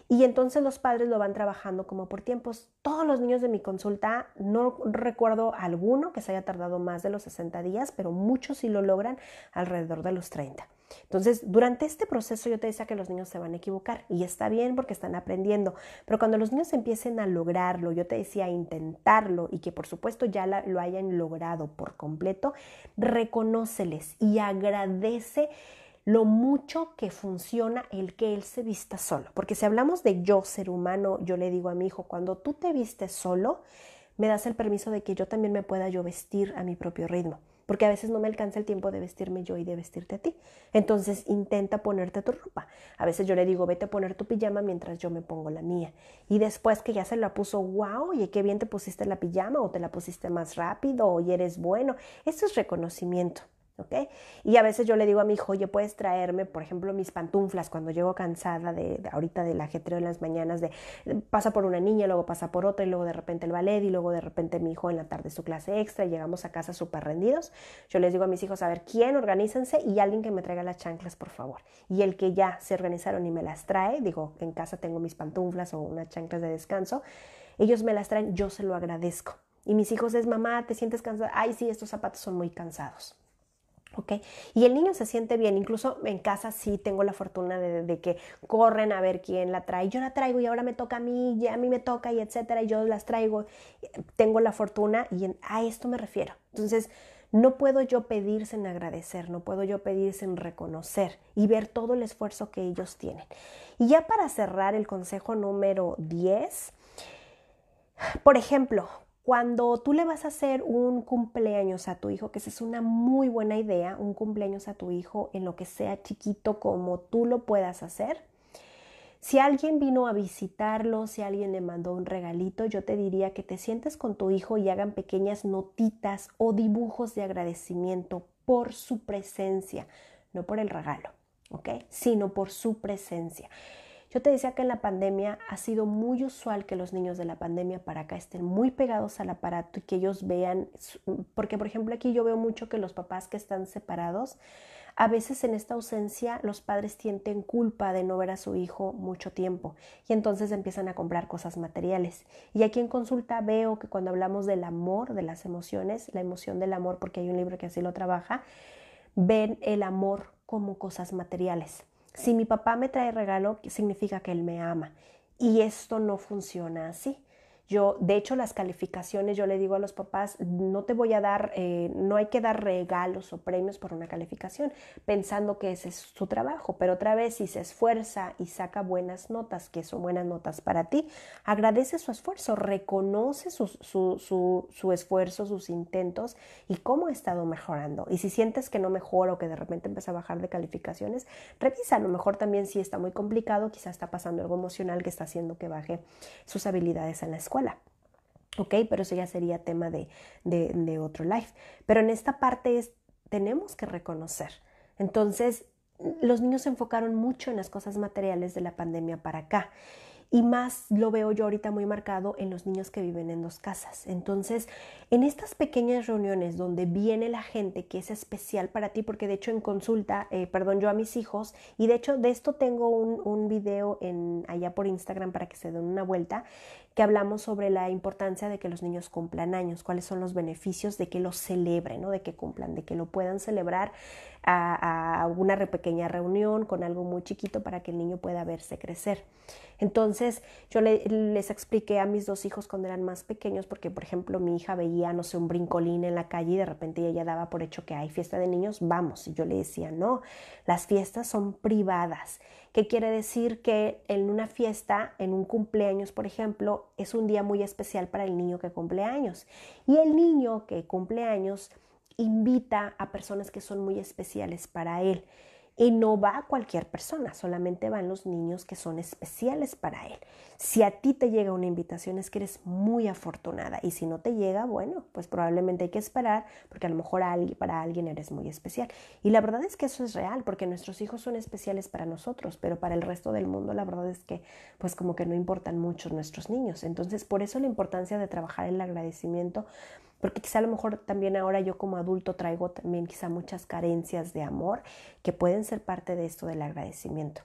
Y entonces los padres lo van trabajando como por tiempos. Todos los niños de mi consulta, no recuerdo alguno que se haya tardado más de los 60 días, pero muchos sí lo logran alrededor de los 30. Entonces, durante este proceso yo te decía que los niños se van a equivocar y está bien porque están aprendiendo, pero cuando los niños empiecen a lograrlo, yo te decía intentarlo y que por supuesto ya lo hayan logrado por completo, reconóceles y agradece lo mucho que funciona el que él se vista solo. Porque si hablamos de yo, ser humano, yo le digo a mi hijo, cuando tú te vistes solo, me das el permiso de que yo también me pueda yo vestir a mi propio ritmo. Porque a veces no me alcanza el tiempo de vestirme yo y de vestirte a ti. Entonces intenta ponerte tu ropa. A veces yo le digo, vete a poner tu pijama mientras yo me pongo la mía. Y después que ya se la puso, wow, oye, qué bien te pusiste la pijama o te la pusiste más rápido o eres bueno. Eso es reconocimiento. ¿Okay? Y a veces yo le digo a mi hijo, oye, puedes traerme, por ejemplo, mis pantuflas cuando llego cansada ahorita del ajetreo en las mañanas, pasa por una niña, luego pasa por otra y luego de repente el ballet y luego de repente mi hijo en la tarde su clase extra y llegamos a casa súper rendidos. Yo les digo a mis hijos, a ver, ¿quién? Organícense y alguien que me traiga las chanclas, por favor. Y el que ya se organizaron y me las trae, digo, en casa tengo mis pantuflas o unas chanclas de descanso, ellos me las traen, yo se lo agradezco. Y mis hijos es, mamá, ¿te sientes cansada? Ay, sí, estos zapatos son muy cansados. ¿Okay? Y el niño se siente bien, incluso en casa sí tengo la fortuna de que corren a ver quién la trae, yo la traigo y ahora me toca a mí, ya a mí me toca y etcétera, y yo las traigo, tengo la fortuna y a esto me refiero. Entonces, no puedo yo pedir sin agradecer, no puedo yo pedir sin reconocer y ver todo el esfuerzo que ellos tienen. Y ya para cerrar el consejo número 10, por ejemplo, cuando tú le vas a hacer un cumpleaños a tu hijo, que esa es una muy buena idea, un cumpleaños a tu hijo en lo que sea chiquito como tú lo puedas hacer, Si alguien vino a visitarlo, si alguien le mandó un regalito, yo te diría que te sientes con tu hijo y hagan pequeñas notitas o dibujos de agradecimiento por su presencia, no por el regalo, ¿ok? Sino por su presencia. Yo te decía que en la pandemia ha sido muy usual que los niños de la pandemia para acá estén muy pegados al aparato y que ellos vean, porque por ejemplo aquí yo veo mucho que los papás que están separados, a veces en esta ausencia los padres sienten culpa de no ver a su hijo mucho tiempo y entonces empiezan a comprar cosas materiales. Y aquí en consulta veo que cuando hablamos del amor, de las emociones, la emoción del amor, porque hay un libro que así lo trabaja, ven el amor como cosas materiales. Si mi papá me trae regalo, significa que él me ama. Y esto no funciona así. Yo, de hecho, las calificaciones, yo le digo a los papás, no te voy a dar, no hay que dar regalos o premios por una calificación, pensando que ese es su trabajo. Pero otra vez, si se esfuerza y saca buenas notas, que son buenas notas para ti, agradece su esfuerzo, reconoce su esfuerzo, sus intentos y cómo ha estado mejorando. Y si sientes que no mejora o que de repente empieza a bajar de calificaciones, revisa. A lo mejor también si está muy complicado, quizás está pasando algo emocional que está haciendo que baje sus habilidades en la escuela. Ok, pero eso ya sería tema de otro live. Pero en esta parte tenemos que reconocer. Entonces, los niños se enfocaron mucho en las cosas materiales de la pandemia para acá. Y más lo veo yo ahorita muy marcado en los niños que viven en 2 casas. Entonces, en estas pequeñas reuniones donde viene la gente que es especial para ti, porque de hecho en consulta, yo a mis hijos, y de hecho de esto tengo un video allá por Instagram para que se den una vuelta, que hablamos sobre la importancia de que los niños cumplan años, cuáles son los beneficios de que los celebren, ¿no? De que cumplan, de que lo puedan celebrar a una pequeña reunión con algo muy chiquito para que el niño pueda verse crecer. Entonces yo les expliqué a mis 2 hijos cuando eran más pequeños, porque por ejemplo mi hija veía, no sé, un brincolín en la calle y de repente ella daba por hecho que hay fiesta de niños, vamos, y yo le decía, no, las fiestas son privadas. ¿Qué quiere decir? Que en una fiesta, en un cumpleaños, por ejemplo, es un día muy especial para el niño que cumple años. Y el niño que cumple años invita a personas que son muy especiales para él. Y no va cualquier persona, solamente van los niños que son especiales para él. Si a ti te llega una invitación es que eres muy afortunada, y si no te llega, bueno, pues probablemente hay que esperar, porque a lo mejor para alguien eres muy especial. Y la verdad es que eso es real, porque nuestros hijos son especiales para nosotros, pero para el resto del mundo la verdad es que pues como que no importan mucho nuestros niños. Entonces por eso la importancia de trabajar el agradecimiento, porque quizá a lo mejor también ahora yo como adulto traigo también quizá muchas carencias de amor que pueden ser parte de esto del agradecimiento.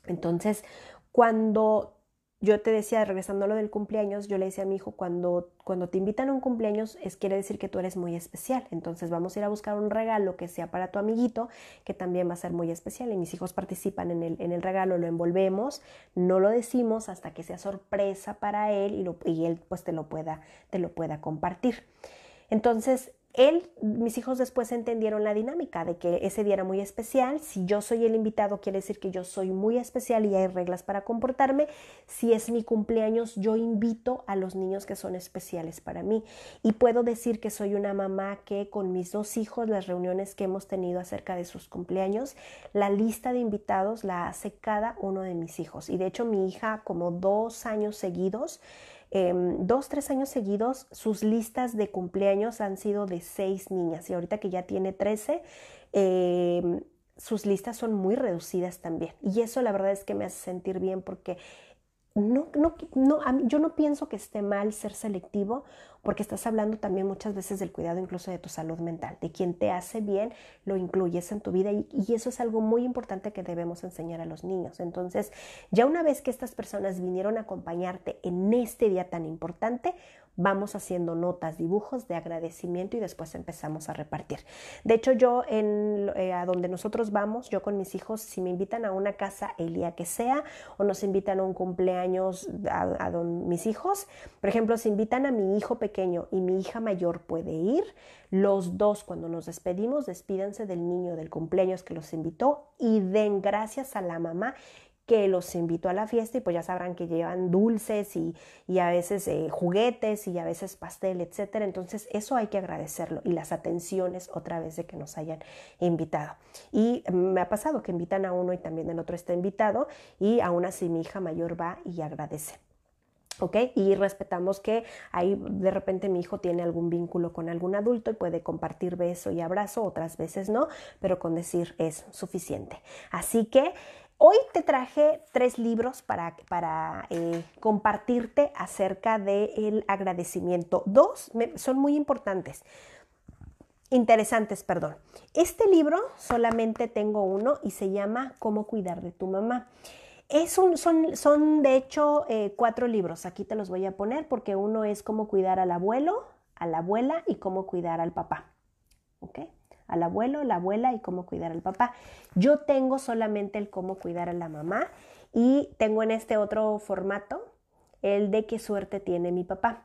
Entonces, cuando yo te decía, regresando a lo del cumpleaños, yo le decía a mi hijo, cuando te invitan a un cumpleaños, quiere decir que tú eres muy especial. Entonces vamos a ir a buscar un regalo que sea para tu amiguito, que también va a ser muy especial. Y mis hijos participan en el regalo, lo envolvemos, no lo decimos hasta que sea sorpresa para él y él pues te lo pueda compartir. Entonces, mis hijos después entendieron la dinámica de que ese día era muy especial. Si yo soy el invitado, quiere decir que yo soy muy especial y hay reglas para comportarme. Si es mi cumpleaños, yo invito a los niños que son especiales para mí. Y puedo decir que soy una mamá que con mis 2 hijos, las reuniones que hemos tenido acerca de sus cumpleaños, la lista de invitados la hace cada uno de mis hijos. Y de hecho mi hija, como 2 años seguidos, 2-3 años seguidos, sus listas de cumpleaños han sido de 6 niñas, y ahorita que ya tiene 13, sus listas son muy reducidas también, y eso la verdad es que me hace sentir bien, porque yo no pienso que esté mal ser selectivo, porque estás hablando también muchas veces del cuidado incluso de tu salud mental, de quien te hace bien, lo incluyes en tu vida, y eso es algo muy importante que debemos enseñar a los niños. Entonces, ya una vez que estas personas vinieron a acompañarte en este día tan importante, vamos haciendo notas, dibujos de agradecimiento y después empezamos a repartir. De hecho, yo a donde nosotros vamos, yo con mis hijos, si me invitan a una casa el día que sea, o nos invitan a un cumpleaños mis hijos, por ejemplo, si invitan a mi hijo pequeño y mi hija mayor puede ir, los 2 cuando nos despedimos, despídanse del niño del cumpleaños que los invitó y den gracias a la mamá que los invito a la fiesta y pues ya sabrán que llevan dulces y a veces juguetes y a veces pastel, etcétera. Entonces eso hay que agradecerlo y las atenciones otra vez de que nos hayan invitado. Y me ha pasado que invitan a uno y también el otro está invitado y aún así mi hija mayor va y agradece. ¿Ok? Y respetamos que ahí de repente mi hijo tiene algún vínculo con algún adulto y puede compartir beso y abrazo, otras veces no, pero con decir es suficiente. Así que hoy te traje 3 libros para compartirte acerca del agradecimiento. 2 son muy interesantes, perdón. Este libro solamente tengo uno y se llama Cómo cuidar de tu mamá. Son de hecho 4 libros, aquí te los voy a poner porque uno es cómo cuidar al abuelo, a la abuela y cómo cuidar al papá. ¿Ok? Al abuelo, la abuela y cómo cuidar al papá. Yo tengo solamente el cómo cuidar a la mamá y tengo en este otro formato el de qué suerte tiene mi papá.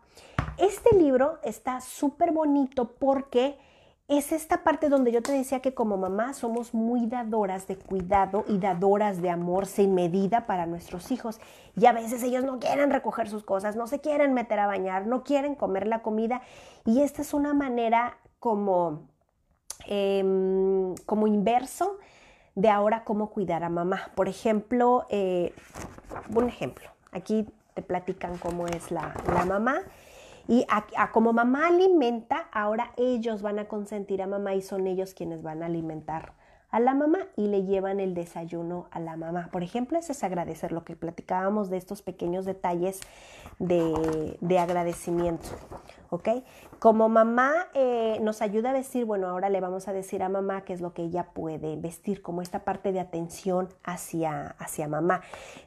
Este libro está súper bonito porque es esta parte donde yo te decía que como mamá somos muy dadoras de cuidado y dadoras de amor sin medida para nuestros hijos. Y a veces ellos no quieren recoger sus cosas, no se quieren meter a bañar, no quieren comer la comida. Y esta es una manera como inverso de ahora cómo cuidar a mamá. Por ejemplo, un ejemplo, aquí te platican cómo es la mamá. Y como mamá alimenta, ahora ellos van a consentir a mamá y son ellos quienes van a alimentar a la mamá y le llevan el desayuno a la mamá. Por ejemplo, eso es agradecer, lo que platicábamos de estos pequeños detalles de agradecimiento, ¿ok? Como mamá nos ayuda a vestir, bueno, ahora le vamos a decir a mamá qué es lo que ella puede vestir, como esta parte de atención hacia mamá.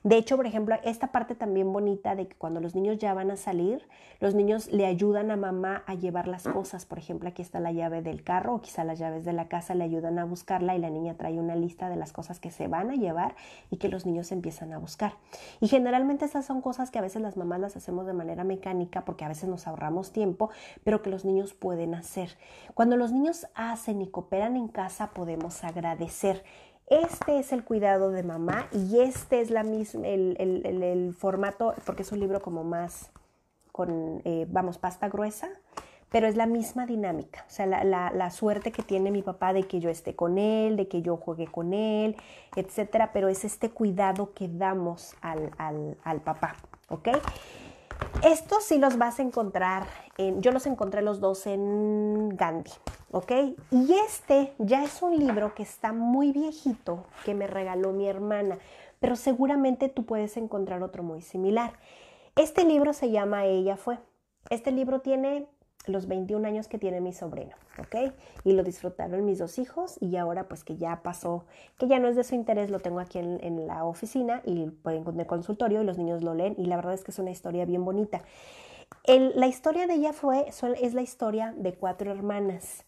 De hecho, por ejemplo, esta parte también bonita de que cuando los niños ya van a salir, los niños le ayudan a mamá a llevar las cosas. Por ejemplo, aquí está la llave del carro o quizá las llaves de la casa, le ayudan a buscarla y la niña trae una lista de las cosas que se van a llevar y que los niños empiezan a buscar. Y generalmente estas son cosas que a veces las mamás las hacemos de manera mecánica porque a veces nos ahorramos tiempo, pero que los niños pueden hacer. Cuando los niños hacen y cooperan en casa podemos agradecer. Este es el cuidado de mamá y este es el formato, porque es un libro como más con, pasta gruesa, pero es la misma dinámica. O sea, la suerte que tiene mi papá de que yo esté con él, de que yo juegue con él, etcétera, pero es este cuidado que damos al papá, ¿ok? Estos sí los vas a encontrar, yo los encontré los dos en Gandhi, ¿ok? Y este ya es un libro que está muy viejito, que me regaló mi hermana, pero seguramente tú puedes encontrar otro muy similar. Este libro se llama Ella fue. Este libro tiene los 21 años que tiene mi sobrino, ¿ok? Y lo disfrutaron mis 2 hijos y ahora pues que ya pasó, que ya no es de su interés, lo tengo aquí en la oficina y pueden en el consultorio y los niños lo leen y la verdad es que es una historia bien bonita. La historia de Ella fue, es la historia de 4 hermanas,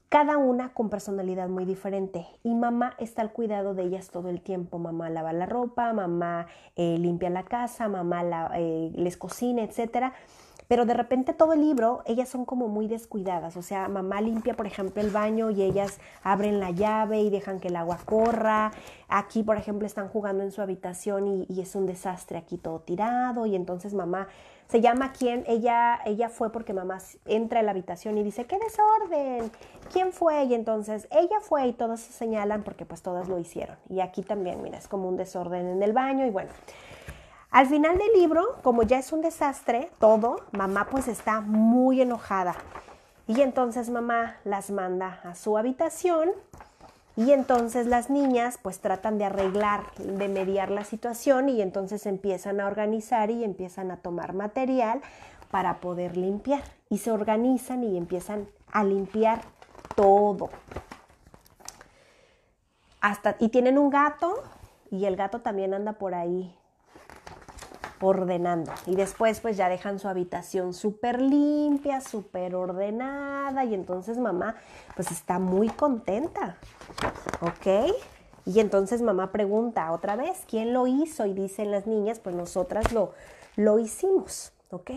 cada una con personalidad muy diferente y mamá está al cuidado de ellas todo el tiempo. Mamá lava la ropa, mamá limpia la casa, mamá les cocina, etcétera. Pero de repente todo el libro, ellas son como muy descuidadas. O sea, mamá limpia, por ejemplo, el baño y ellas abren la llave y dejan que el agua corra. Aquí, por ejemplo, están jugando en su habitación y es un desastre aquí todo tirado. Y entonces mamá se llama quién. Ella fue porque mamá entra a la habitación y dice, ¡qué desorden! ¿Quién fue? Y entonces ella fue y todas se señalan porque pues todas lo hicieron. Y aquí también, mira, es como un desorden en el baño y bueno. Al final del libro, como ya es un desastre todo, mamá pues está muy enojada. Y entonces mamá las manda a su habitación y entonces las niñas pues tratan de arreglar, de mediar la situación y entonces empiezan a organizar y empiezan a tomar material para poder limpiar. Y se organizan y empiezan a limpiar todo. Y tienen un gato y el gato también anda por ahí ordenando y después pues ya dejan su habitación súper limpia, súper ordenada y entonces mamá pues está muy contenta, ¿ok? Y entonces mamá pregunta otra vez, ¿quién lo hizo? Y dicen las niñas, pues nosotras lo hicimos, ¿ok?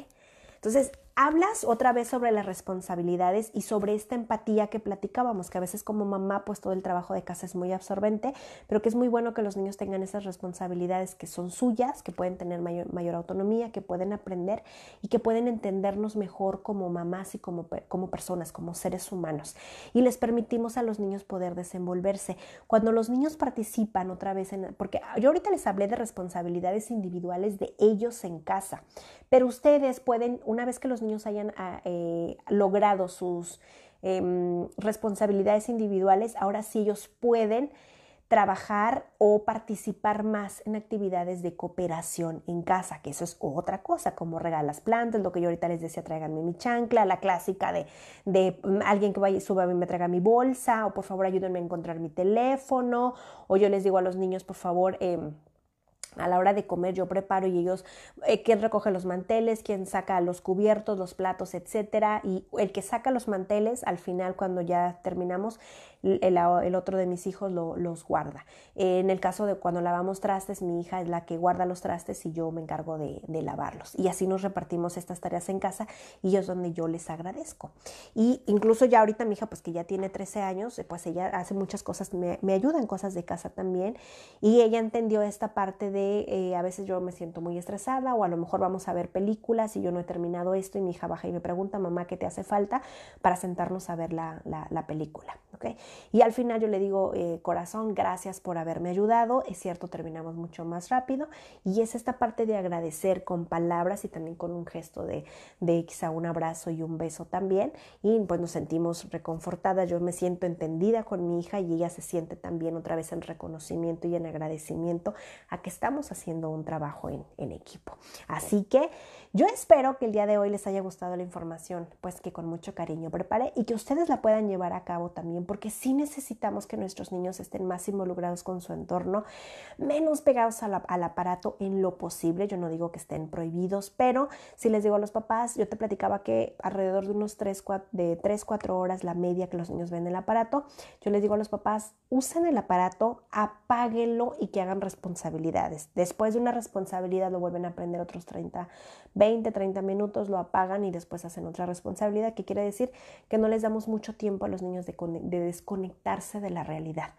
Entonces hablas otra vez sobre las responsabilidades y sobre esta empatía que platicábamos, que a veces como mamá pues todo el trabajo de casa es muy absorbente, pero que es muy bueno que los niños tengan esas responsabilidades que son suyas, que pueden tener mayor autonomía, que pueden aprender y que pueden entendernos mejor como mamás y como personas, como seres humanos. Y les permitimos a los niños poder desenvolverse. Cuando los niños participan otra vez, porque yo ahorita les hablé de responsabilidades individuales de ellos en casa, pero ustedes pueden, una vez que los niños hayan logrado sus responsabilidades individuales, ahora sí ellos pueden trabajar o participar más en actividades de cooperación en casa, que eso es otra cosa, como regar las plantas, lo que yo ahorita les decía, tráiganme mi chancla, la clásica de alguien que vaya y suba y me traiga mi bolsa, o por favor ayúdenme a encontrar mi teléfono, o yo les digo a los niños, por favor, a la hora de comer yo preparo y ellos, quién recoge los manteles, quién saca los cubiertos, los platos, etcétera, y el que saca los manteles al final cuando ya terminamos el otro de mis hijos los guarda. En el caso de cuando lavamos trastes, mi hija es la que guarda los trastes y yo me encargo de lavarlos, y así nos repartimos estas tareas en casa y es donde yo les agradezco. Y incluso ya ahorita mi hija pues que ya tiene 13 años, pues ella hace muchas cosas, me ayuda en cosas de casa también, y ella entendió esta parte de a veces yo me siento muy estresada o a lo mejor vamos a ver películas y yo no he terminado esto y mi hija baja y me pregunta, mamá, ¿qué te hace falta? Para sentarnos a ver la película, ¿okay? Y al final yo le digo, corazón, gracias por haberme ayudado, es cierto, terminamos mucho más rápido, y es esta parte de agradecer con palabras y también con un gesto de quizá un abrazo y un beso también, y pues nos sentimos reconfortadas, yo me siento entendida con mi hija y ella se siente también otra vez en reconocimiento y en agradecimiento a que estamos haciendo un trabajo en equipo. Así que yo espero que el día de hoy les haya gustado la información, pues que con mucho cariño preparé, y que ustedes la puedan llevar a cabo también, porque sí necesitamos que nuestros niños estén más involucrados con su entorno, menos pegados al aparato en lo posible. Yo no digo que estén prohibidos, pero si les digo a los papás, yo te platicaba que alrededor de unos 3-4 horas la media que los niños ven el aparato, yo les digo a los papás, usen el aparato, apáguenlo y que hagan responsabilidades. Después de una responsabilidad lo vuelven a aprender otros 20-30 minutos, lo apagan y después hacen otra responsabilidad, que quiere decir que no les damos mucho tiempo a los niños de desconectarse de la realidad.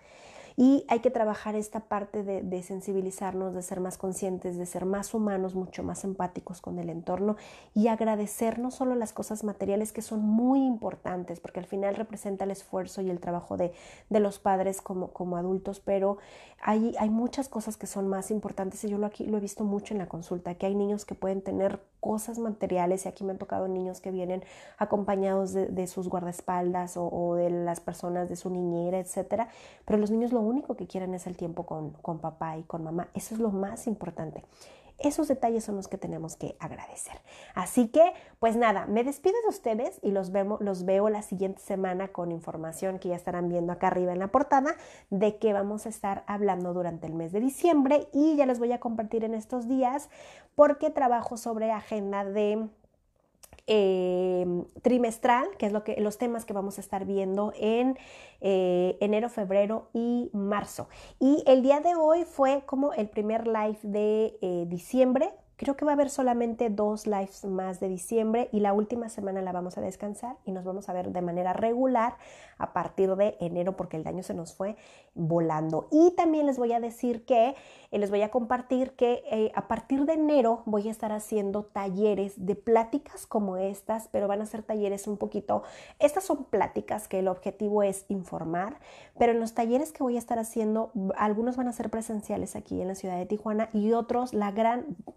Y hay que trabajar esta parte de sensibilizarnos, de ser más conscientes, de ser más humanos, mucho más empáticos con el entorno, y agradecer no solo las cosas materiales, que son muy importantes, porque al final representa el esfuerzo y el trabajo de los padres como adultos, pero hay muchas cosas que son más importantes, y yo aquí lo he visto mucho en la consulta, que hay niños que pueden tener cosas materiales, y aquí me han tocado niños que vienen acompañados de sus guardaespaldas o de las personas de su niñera, etcétera, pero los niños lo único que quieren es el tiempo con papá y con mamá. Eso es lo más importante. Esos detalles son los que tenemos que agradecer. Así que, pues nada, me despido de ustedes y los veo la siguiente semana con información que ya estarán viendo acá arriba en la portada de qué vamos a estar hablando durante el mes de diciembre, y ya les voy a compartir en estos días porque trabajo sobre agenda de trimestral, que es los temas que vamos a estar viendo en enero, febrero y marzo. Y el día de hoy fue como el primer live de diciembre. Creo que va a haber solamente 2 lives más de diciembre, y la última semana la vamos a descansar y nos vamos a ver de manera regular a partir de enero, porque el año se nos fue volando. Y también les voy a decir que, les voy a compartir que a partir de enero voy a estar haciendo talleres de pláticas como estas, pero van a ser talleres un poquito, estas son pláticas que el objetivo es informar, pero en los talleres que voy a estar haciendo, algunos van a ser presenciales aquí en la ciudad de Tijuana, y otros,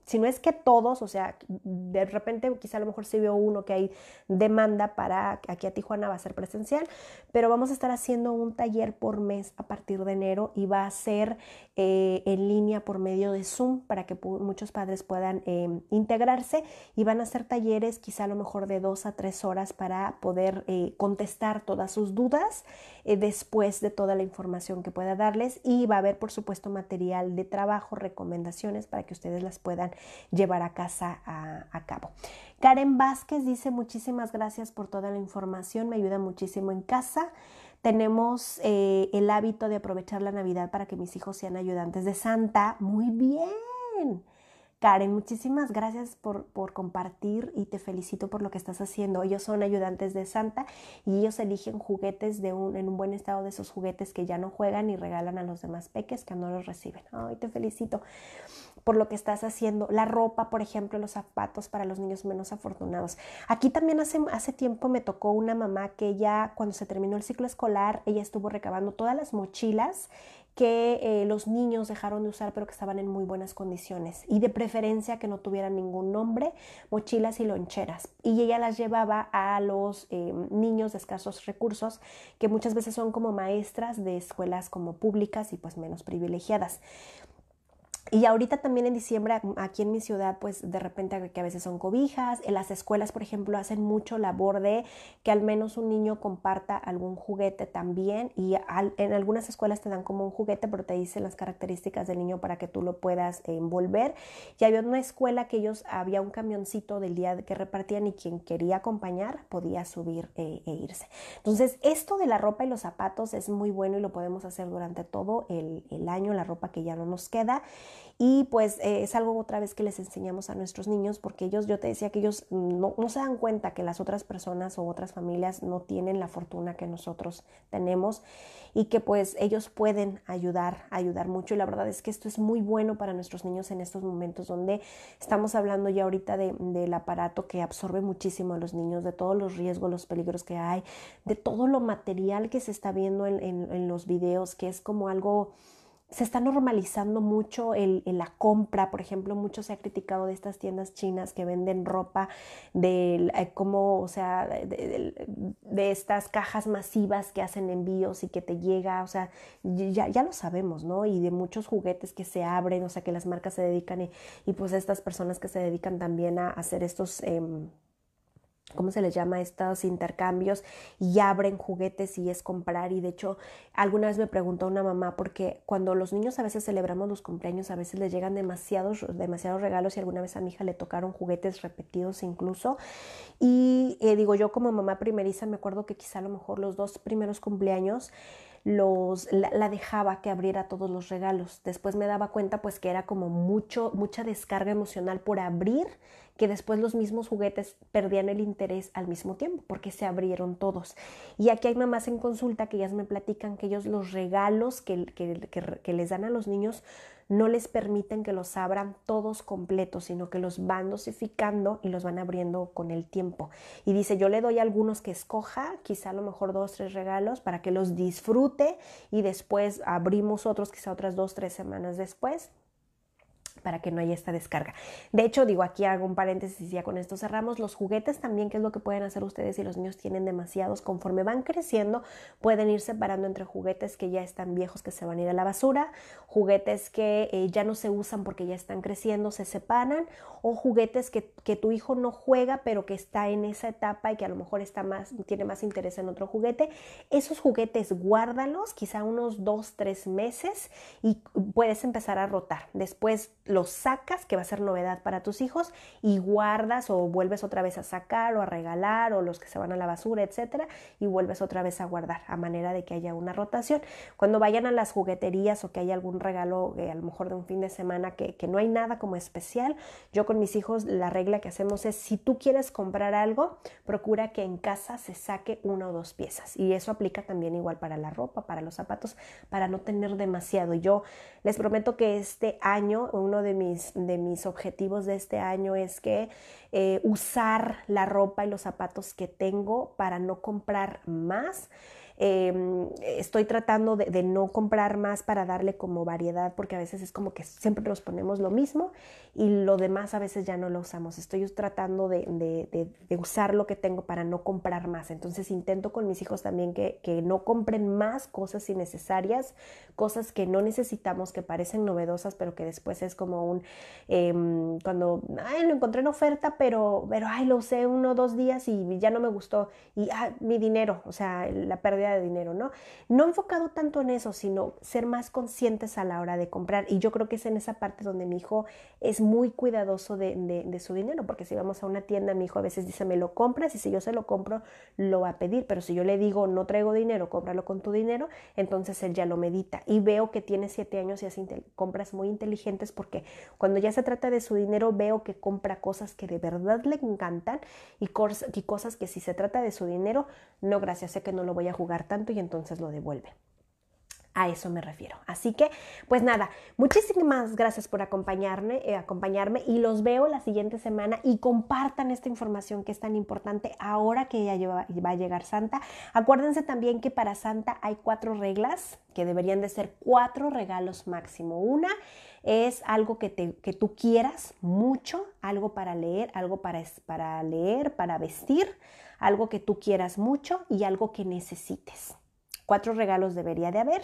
si no es que todos, o sea, de repente quizá a lo mejor sí veo uno que hay demanda para aquí a Tijuana, va a ser presencial, pero vamos a estar haciendo un taller por mes a partir de enero, y va a ser en línea por medio de Zoom para que muchos padres puedan integrarse, y van a ser talleres quizá a lo mejor de 2 a 3 horas para poder contestar todas sus dudas después de toda la información que pueda darles, y va a haber por supuesto material de trabajo, recomendaciones para que ustedes las puedan llevar a casa a cabo. Karen Vázquez dice, muchísimas gracias por toda la información, me ayuda muchísimo en casa. Tenemos el hábito de aprovechar la Navidad para que mis hijos sean ayudantes de Santa. Muy bien. Karen, muchísimas gracias por compartir y te felicito por lo que estás haciendo. Ellos son ayudantes de Santa y ellos eligen juguetes en un buen estado de esos juguetes que ya no juegan y regalan a los demás peques que no los reciben. Ay, te felicito por lo que estás haciendo. La ropa, por ejemplo, los zapatos para los niños menos afortunados. Aquí también hace tiempo me tocó una mamá que ella, cuando se terminó el ciclo escolar, ella estuvo recabando todas las mochilas que los niños dejaron de usar pero que estaban en muy buenas condiciones y de preferencia que no tuvieran ningún nombre, mochilas y loncheras, y ella las llevaba a los niños de escasos recursos que muchas veces son como maestras de escuelas como públicas y pues menos privilegiadas. Y ahorita también en diciembre aquí en mi ciudad pues de repente que a veces son cobijas, en las escuelas por ejemplo hacen mucho labor de que al menos un niño comparta algún juguete también, y en algunas escuelas te dan como un juguete pero te dicen las características del niño para que tú lo puedas envolver. Y había una escuela que había un camioncito del día que repartían y quien quería acompañar podía subir e irse. Entonces esto de la ropa y los zapatos es muy bueno y lo podemos hacer durante todo el año, la ropa que ya no nos queda. Y pues es algo otra vez que les enseñamos a nuestros niños, porque yo te decía que ellos no se dan cuenta que las otras personas o otras familias no tienen la fortuna que nosotros tenemos y que pues ellos pueden ayudar mucho. Y la verdad es que esto es muy bueno para nuestros niños en estos momentos donde estamos hablando ya ahorita del aparato que absorbe muchísimo a los niños, de todos los riesgos, los peligros que hay, de todo lo material que se está viendo en los videos, que es como algo... Se está normalizando mucho la compra. Por ejemplo, mucho se ha criticado de estas tiendas chinas que venden ropa como, o sea, de estas cajas masivas que hacen envíos y que te llega, o sea, ya lo sabemos, ¿no? Y de muchos juguetes que se abren, o sea, que las marcas se dedican y pues estas personas que se dedican también a hacer estos... ¿cómo se les llama? Estos intercambios, y abren juguetes y es comprar. Y de hecho alguna vez me preguntó una mamá, porque cuando los niños a veces celebramos los cumpleaños a veces les llegan demasiados regalos, y alguna vez a mi hija le tocaron juguetes repetidos incluso. Y digo, yo como mamá primeriza me acuerdo que quizá a lo mejor los 2 primeros cumpleaños la dejaba que abriera todos los regalos. Después me daba cuenta pues que era como mucha descarga emocional por abrir, que después los mismos juguetes perdían el interés al mismo tiempo porque se abrieron todos. Y aquí hay mamás en consulta que ellas me platican que ellos los regalos que les dan a los niños no les permiten que los abran todos completos, sino que los van dosificando y los van abriendo con el tiempo. Y dice, yo le doy a algunos que escoja, quizá a lo mejor 2, 3 regalos para que los disfrute, y después abrimos otros quizá otras 2, 3 semanas después, para que no haya esta descarga. De hecho, digo, aquí hago un paréntesis y ya con esto cerramos. Los juguetes también, ¿qué es lo que pueden hacer ustedes si los niños tienen demasiados? Conforme van creciendo, pueden ir separando entre juguetes que ya están viejos, que se van a ir a la basura, juguetes que ya no se usan porque ya están creciendo, se separan, o juguetes que tu hijo no juega, pero que está en esa etapa y que a lo mejor tiene más interés en otro juguete. Esos juguetes guárdalos, quizá unos 2, 3 meses, y puedes empezar a rotar. Después los sacas, que va a ser novedad para tus hijos, y guardas o vuelves otra vez a sacar o a regalar, o los que se van a la basura, etcétera, y vuelves otra vez a guardar, a manera de que haya una rotación. Cuando vayan a las jugueterías o que haya algún regalo, a lo mejor de un fin de semana, que no hay nada como especial, yo con mis hijos la regla que hacemos es, si tú quieres comprar algo, procura que en casa se saque 1 o 2 piezas, y eso aplica también igual para la ropa, para los zapatos, para no tener demasiado. Yo les prometo que este año, uno de mis objetivos de este año es que usar la ropa y los zapatos que tengo para no comprar más. Estoy tratando de no comprar más para darle como variedad, porque a veces es como que siempre nos ponemos lo mismo y lo demás a veces ya no lo usamos. Estoy tratando de usar lo que tengo para no comprar más. Entonces intento con mis hijos también que no compren más cosas innecesarias, cosas que no necesitamos, que parecen novedosas, pero que después es como cuando lo encontré en oferta, pero lo usé 1 o 2 días y ya no me gustó, y mi dinero, o sea, la pérdida pérdida de dinero, ¿no? No enfocado tanto en eso, sino ser más conscientes a la hora de comprar. Y yo creo que es en esa parte donde mi hijo es muy cuidadoso de su dinero, porque si vamos a una tienda, mi hijo a veces dice, me lo compras, y si yo se lo compro, lo va a pedir, pero si yo le digo, no traigo dinero, cómpralo con tu dinero, entonces él ya lo medita. Y veo que tiene 7 años y hace compras muy inteligentes, porque cuando ya se trata de su dinero, veo que compra cosas que de verdad le encantan y cosas que si se trata de su dinero, no, gracias, sé que no lo voy a jugar tanto, y entonces lo devuelve. A eso me refiero. Así que, pues nada, muchísimas gracias por acompañarme y los veo la siguiente semana, y compartan esta información que es tan importante ahora que ya va a llegar Santa. Acuérdense también que para Santa hay 4 reglas, que deberían de ser 4 regalos máximo. Una es algo que tú quieras mucho, algo para leer, algo para vestir, algo que tú quieras mucho y algo que necesites. 4 regalos debería de haber.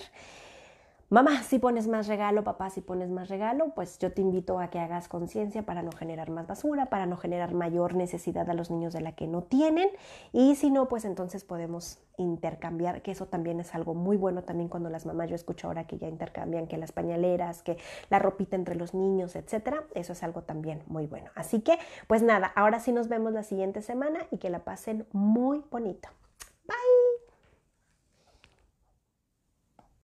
Mamá, si pones más regalo, papá, si pones más regalo, pues yo te invito a que hagas conciencia para no generar más basura, para no generar mayor necesidad a los niños de la que no tienen. Y si no, pues entonces podemos intercambiar, que eso también es algo muy bueno también cuando las mamás, yo escucho ahora que ya intercambian, que las pañaleras, que la ropita entre los niños, etcétera. Eso es algo también muy bueno. Así que, pues nada, ahora sí nos vemos la siguiente semana y que la pasen muy bonito.